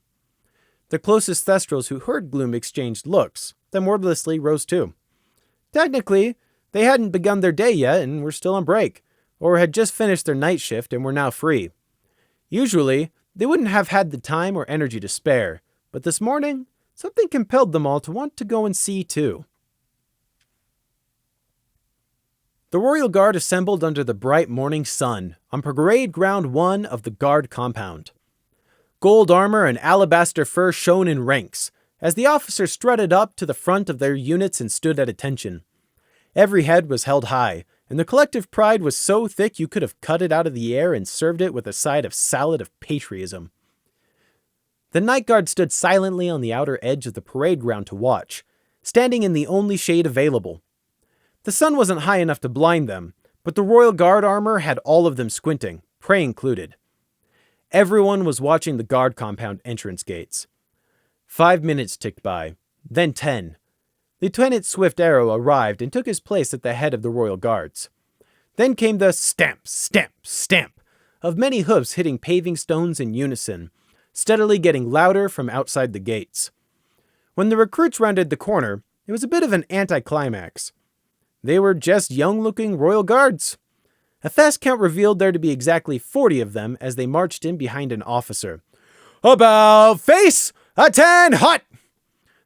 The closest Thestrals who heard Gloom exchanged looks, then wordlessly rose too. Technically, they hadn't begun their day yet and were still on break, or had just finished their night shift and were now free. Usually, they wouldn't have had the time or energy to spare, but this morning, something compelled them all to want to go and see too. The Royal Guard assembled under the bright morning sun on Parade Ground 1 of the Guard compound. Gold armor and alabaster fur shone in ranks, as the officers strutted up to the front of their units and stood at attention. Every head was held high, and the collective pride was so thick you could have cut it out of the air and served it with a side of salad of patriotism. The Night Guard stood silently on the outer edge of the parade ground to watch, standing in the only shade available. The sun wasn't high enough to blind them, but the Royal Guard armor had all of them squinting, Prey included. Everyone was watching the Guard compound entrance gates. 5 minutes ticked by, then 10. Lieutenant Swift Arrow arrived and took his place at the head of the Royal Guards. Then came the stamp, stamp, stamp of many hoofs hitting paving stones in unison, steadily getting louder from outside the gates. When the recruits rounded the corner, it was a bit of an anticlimax. They were just young-looking Royal Guards. A fast count revealed there to be exactly 40 of them as they marched in behind an officer. About face, attend hot!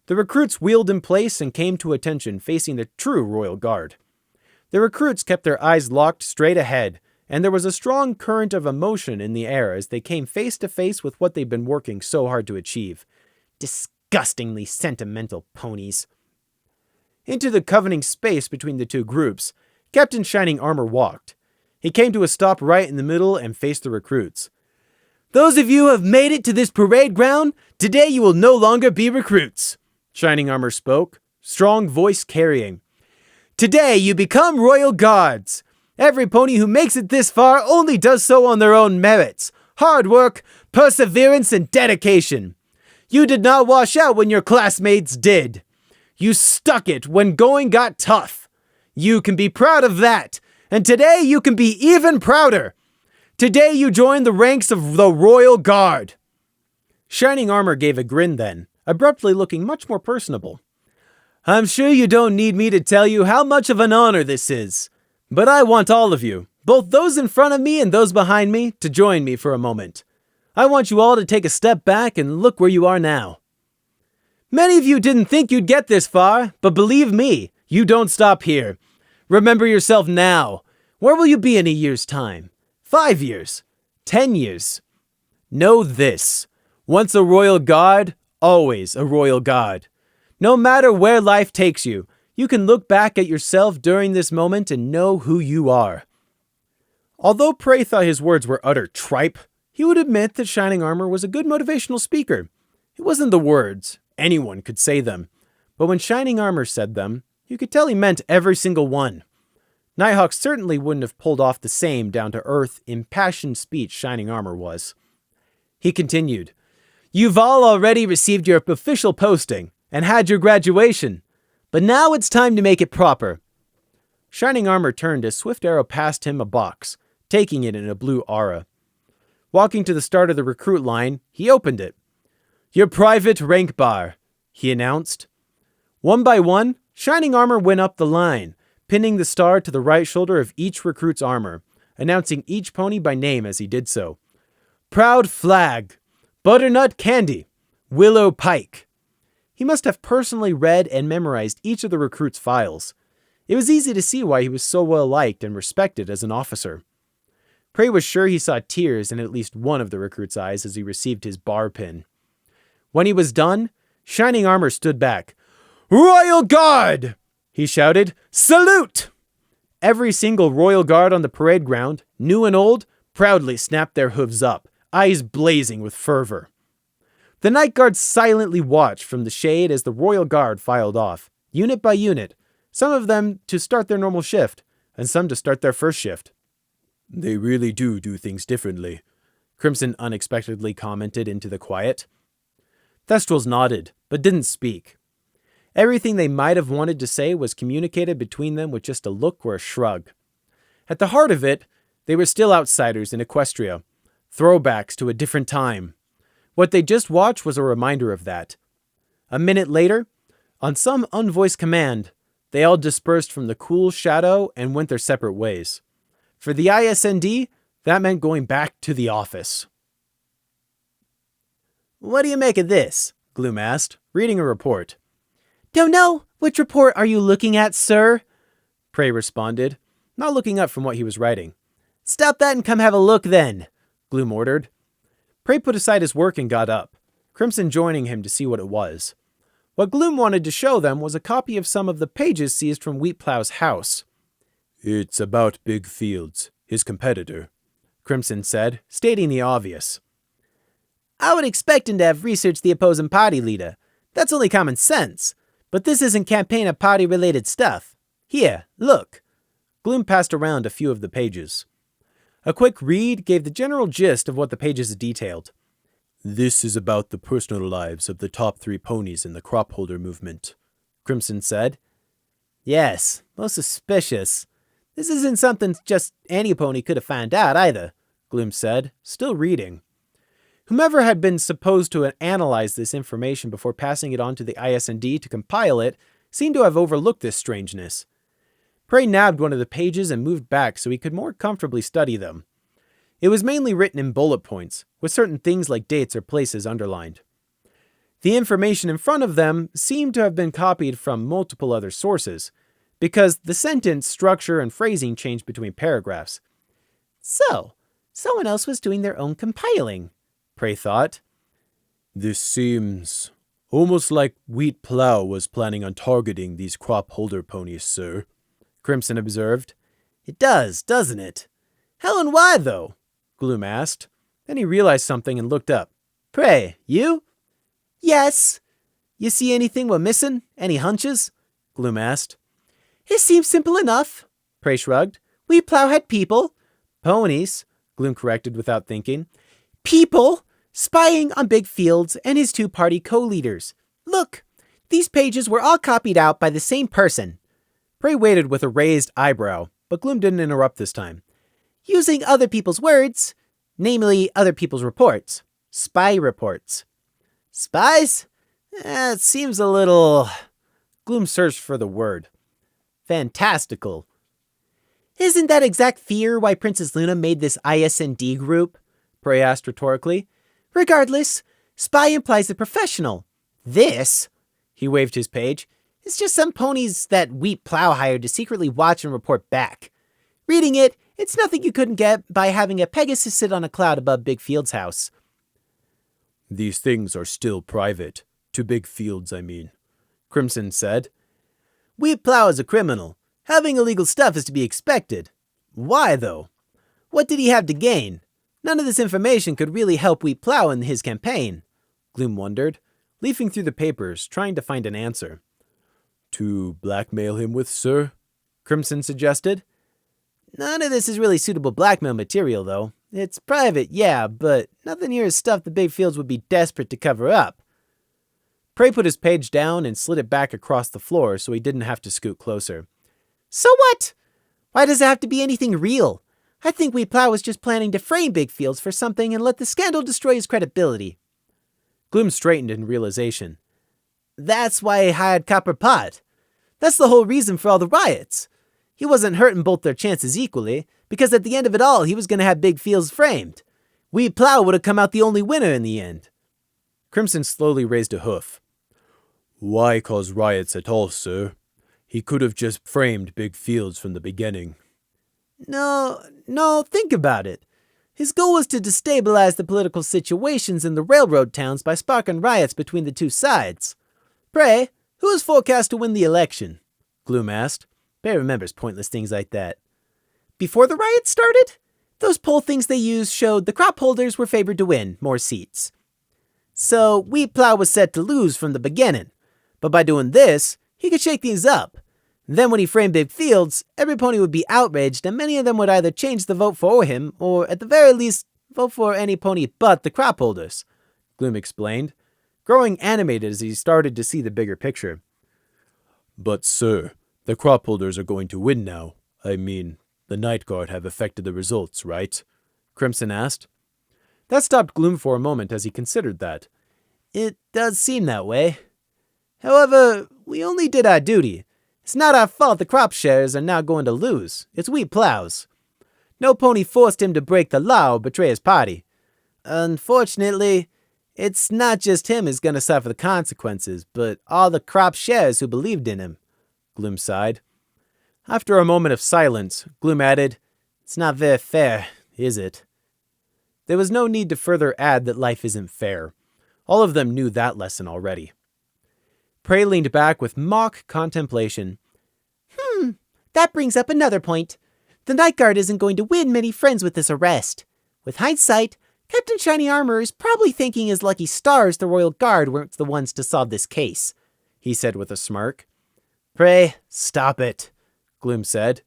The recruits wheeled in place and came to attention, facing the true royal guard. The recruits kept their eyes locked straight ahead, and there was a strong current of emotion in the air as they came face to face with what they'd been working so hard to achieve. Disgustingly sentimental ponies. Into the coveting space between the two groups, Captain Shining Armor walked. He came to a stop right in the middle and faced the recruits. Those of you who have made it to this parade ground, today you will no longer be recruits, Shining Armor spoke, strong voice carrying. Today you become royal guards. Every pony who makes it this far only does so on their own merits, hard work, perseverance, and dedication. You did not wash out when your classmates did. You stuck it when going got tough. You can be proud of that, and today you can be even prouder. Today you join the ranks of the Royal Guard. Shining Armor gave a grin then, abruptly looking much more personable. I'm sure you don't need me to tell you how much of an honor this is, but I want all of you, both those in front of me and those behind me, to join me for a moment. I want you all to take a step back and look where you are now. Many of you didn't think you'd get this far, but believe me, you don't stop here. Remember yourself now. Where will you be in a year's time? 5 years? 10 years? Know this. Once a royal guard, always a royal guard. No matter where life takes you, you can look back at yourself during this moment and know who you are. Although Prey thought his words were utter tripe, he would admit that Shining Armor was a good motivational speaker. It wasn't the words. Anyone could say them. But when Shining Armor said them, you could tell he meant every single one. Nighthawk certainly wouldn't have pulled off the same down-to-earth, impassioned speech Shining Armor was. He continued, You've all already received your official posting and had your graduation, but now it's time to make it proper. Shining Armor turned as Swift Arrow passed him a box, taking it in a blue aura. Walking to the start of the recruit line, he opened it. Your private rank bar, he announced. One by one, Shining Armor went up the line, pinning the star to the right shoulder of each recruit's armor, announcing each pony by name as he did so. Proud Flag, Butternut Candy, Willow Pike. He must have personally read and memorized each of the recruits' files. It was easy to see why he was so well liked and respected as an officer. Prey was sure he saw tears in at least one of the recruits' eyes as he received his bar pin. When he was done, Shining Armor stood back. Royal Guard! He shouted, Salute! Every single royal guard on the parade ground, new and old, proudly snapped their hooves up, eyes blazing with fervor. The night guards silently watched from the shade as the royal guard filed off, unit by unit, some of them to start their normal shift, and some to start their first shift. They really do things differently, Crimson unexpectedly commented into the quiet. Thestrals nodded, but didn't speak. Everything they might have wanted to say was communicated between them with just a look or a shrug. At the heart of it, they were still outsiders in Equestria, throwbacks to a different time. What they just watched was a reminder of that. A minute later, on some unvoiced command, they all dispersed from the cool shadow and went their separate ways. For the ISND, that meant going back to the office. What do you make of this? Gloom asked, reading a report. Don't know. Which report are you looking at, sir? Prey responded, not looking up from what he was writing. Stop that and come have a look then, Gloom ordered. Prey put aside his work and got up, Crimson joining him to see what it was. What Gloom wanted to show them was a copy of some of the pages seized from Wheatplow's house. It's about Big Fields, his competitor, Crimson said, stating the obvious. I would expect him to have researched the opposing party leader. That's only common sense. But this isn't campaign or party-related stuff. Here, look. Gloom passed around a few of the pages. A quick read gave the general gist of what the pages detailed. This is about the personal lives of the top 3 ponies in the crop holder movement, Crimson said. Yes, most suspicious. This isn't something just any pony could have found out either, Gloom said, still reading. Whomever had been supposed to analyze this information before passing it on to the ISND to compile it seemed to have overlooked this strangeness. Prey nabbed one of the pages and moved back so he could more comfortably study them. It was mainly written in bullet points, with certain things like dates or places underlined. The information in front of them seemed to have been copied from multiple other sources, because the sentence structure and phrasing changed between paragraphs. So, someone else was doing their own compiling, Prey thought. This seems almost like Wheat Plow was planning on targeting these crop holder ponies, sir, Crimson observed. It does, doesn't it? How and why, though? Gloom asked. Then he realized something and looked up. Prey, you? Yes. You see anything we're missing? Any hunches? Gloom asked. It seems simple enough, Prey shrugged. Wheat Plow had people. Ponies, Gloom corrected without thinking. People spying on Big Fields and his two-party co-leaders. Look, these pages were all copied out by the same person. Prey waited with a raised eyebrow, but Gloom didn't interrupt this time. Using other people's words, namely other people's reports. Spy reports. Spies? It seems a little... Gloom searched for the word. Fantastical. Isn't that exact fear why Princess Luna made this ISND group? Prey asked rhetorically. Regardless, spy implies the professional. This, he waved his page, is just some ponies that Wheat Plow hired to secretly watch and report back. Reading it, it's nothing you couldn't get by having a Pegasus sit on a cloud above Big Field's house. These things are still private. To Big Fields, I mean, Crimson said. Wheat Plow is a criminal. Having illegal stuff is to be expected. Why, though? What did he have to gain? None of this information could really help Wheat Plow in his campaign, Gloom wondered, leafing through the papers, trying to find an answer. To blackmail him with, sir? Crimson suggested. None of this is really suitable blackmail material, though. It's private, yeah, but nothing here is stuff the Big Fields would be desperate to cover up. Prey put his page down and slid it back across the floor so he didn't have to scoot closer. So what? Why does it have to be anything real? I think Wheat Plow was just planning to frame Big Fields for something and let the scandal destroy his credibility. Gloom straightened in realization. That's why he hired Copper Pot. That's the whole reason for all the riots. He wasn't hurting both their chances equally, because at the end of it all, he was going to have Big Fields framed. Wheat Plow would have come out the only winner in the end. Crimson slowly raised a hoof. Why cause riots at all, sir? He could have just framed Big Fields from the beginning. No, think about it. His goal was to destabilize the political situations in the railroad towns by sparking riots between the two sides. Prey, who is forecast to win the election? Gloom asked. Prey remembers pointless things like that. Before the riots started, those poll things they used showed the crop holders were favored to win more seats. So Wheat Plow was set to lose from the beginning. But by doing this, he could shake things up. Then when he framed Big Fields, every pony would be outraged and many of them would either change the vote for him or, at the very least, vote for any pony but the crop holders, Gloom explained, growing animated as he started to see the bigger picture. But, sir, the crop holders are going to win now. I mean, the Night Guard have affected the results, right? Crimson asked. That stopped Gloom for a moment as he considered that. It does seem that way. However, we only did our duty. It's not our fault the crop shares are now going to lose. It's Wheat Plow's. No pony forced him to break the law or betray his party. Unfortunately, it's not just him who's going to suffer the consequences, but all the crop shares who believed in him, Gloom sighed. After a moment of silence, Gloom added, It's not very fair, is it? There was no need to further add that life isn't fair. All of them knew that lesson already. Prey leaned back with mock contemplation. That brings up another point. The Night Guard isn't going to win many friends with this arrest. With hindsight, Captain Shiny Armor is probably thanking his lucky stars the Royal Guard weren't the ones to solve this case, he said with a smirk. Prey, stop it, Gloom said.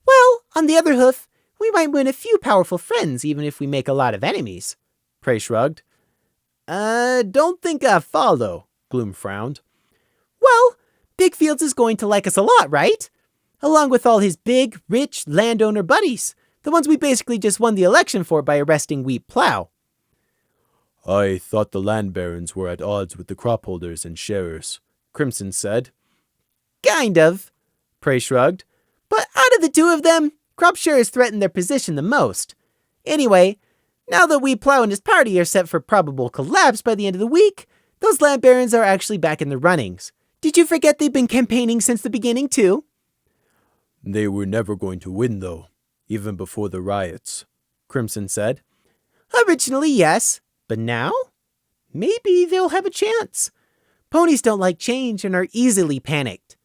Well, on the other hoof, we might win a few powerful friends even if we make a lot of enemies. Prey shrugged. Don't think I follow, Gloom frowned. Well, Big Fields is going to like us a lot, right? Along with all his big, rich landowner buddies. The ones we basically just won the election for by arresting Wheat Plow. I thought the land barons were at odds with the crop holders and sharers, Crimson said. Kind of, Prey shrugged. But out of the two of them, crop sharers threaten their position the most. Anyway, now that Weeplow and his party are set for probable collapse by the end of the week, those land barons are actually back in the runnings. Did you forget they've been campaigning since the beginning, too? They were never going to win, though, even before the riots, Crimson said. Originally, yes, but now? Maybe they'll have a chance. Ponies don't like change and are easily panicked.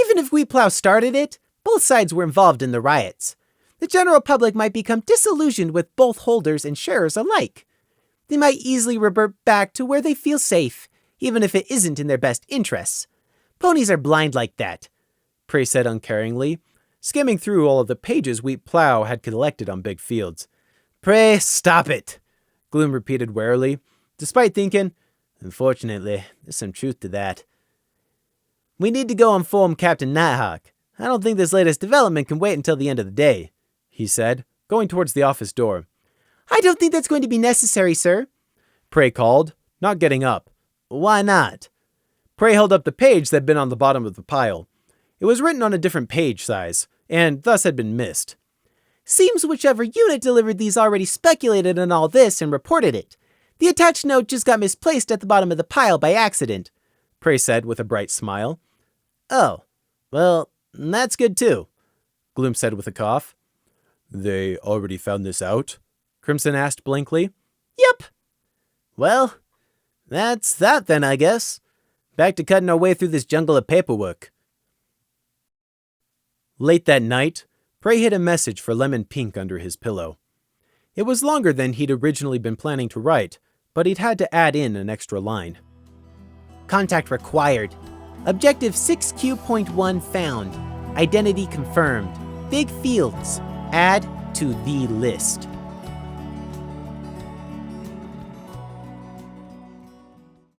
Even if Weeplow started it, both sides were involved in the riots. The general public might become disillusioned with both holders and sharers alike. They might easily revert back to where they feel safe, even if it isn't in their best interests. Ponies are blind like that, Prey said uncaringly, skimming through all of the pages Weeplow had collected on big fields. Prey, stop it, Gloom repeated warily, despite thinking, unfortunately, there's some truth to that. We need to go inform Captain Nighthawk. I don't think this latest development can wait until the end of the day, he said, going towards the office door. I don't think that's going to be necessary, sir, Prey called, not getting up. Why not? Prey held up the page that had been on the bottom of the pile. It was written on a different page size, and thus had been missed. Seems whichever unit delivered these already speculated on all this and reported it. The attached note just got misplaced at the bottom of the pile by accident, Prey said with a bright smile. Oh, well, that's good too, Gloom said with a cough. They already found this out? Crimson asked blankly. Yep. Well, that's that then, I guess. Back to cutting our way through this jungle of paperwork. Late that night, Prey hid a message for Lemon Pink under his pillow. It was longer than he'd originally been planning to write, but he'd had to add in an extra line. Contact required. Objective 6Q.1 found. Identity confirmed. Big fields. Add to the list.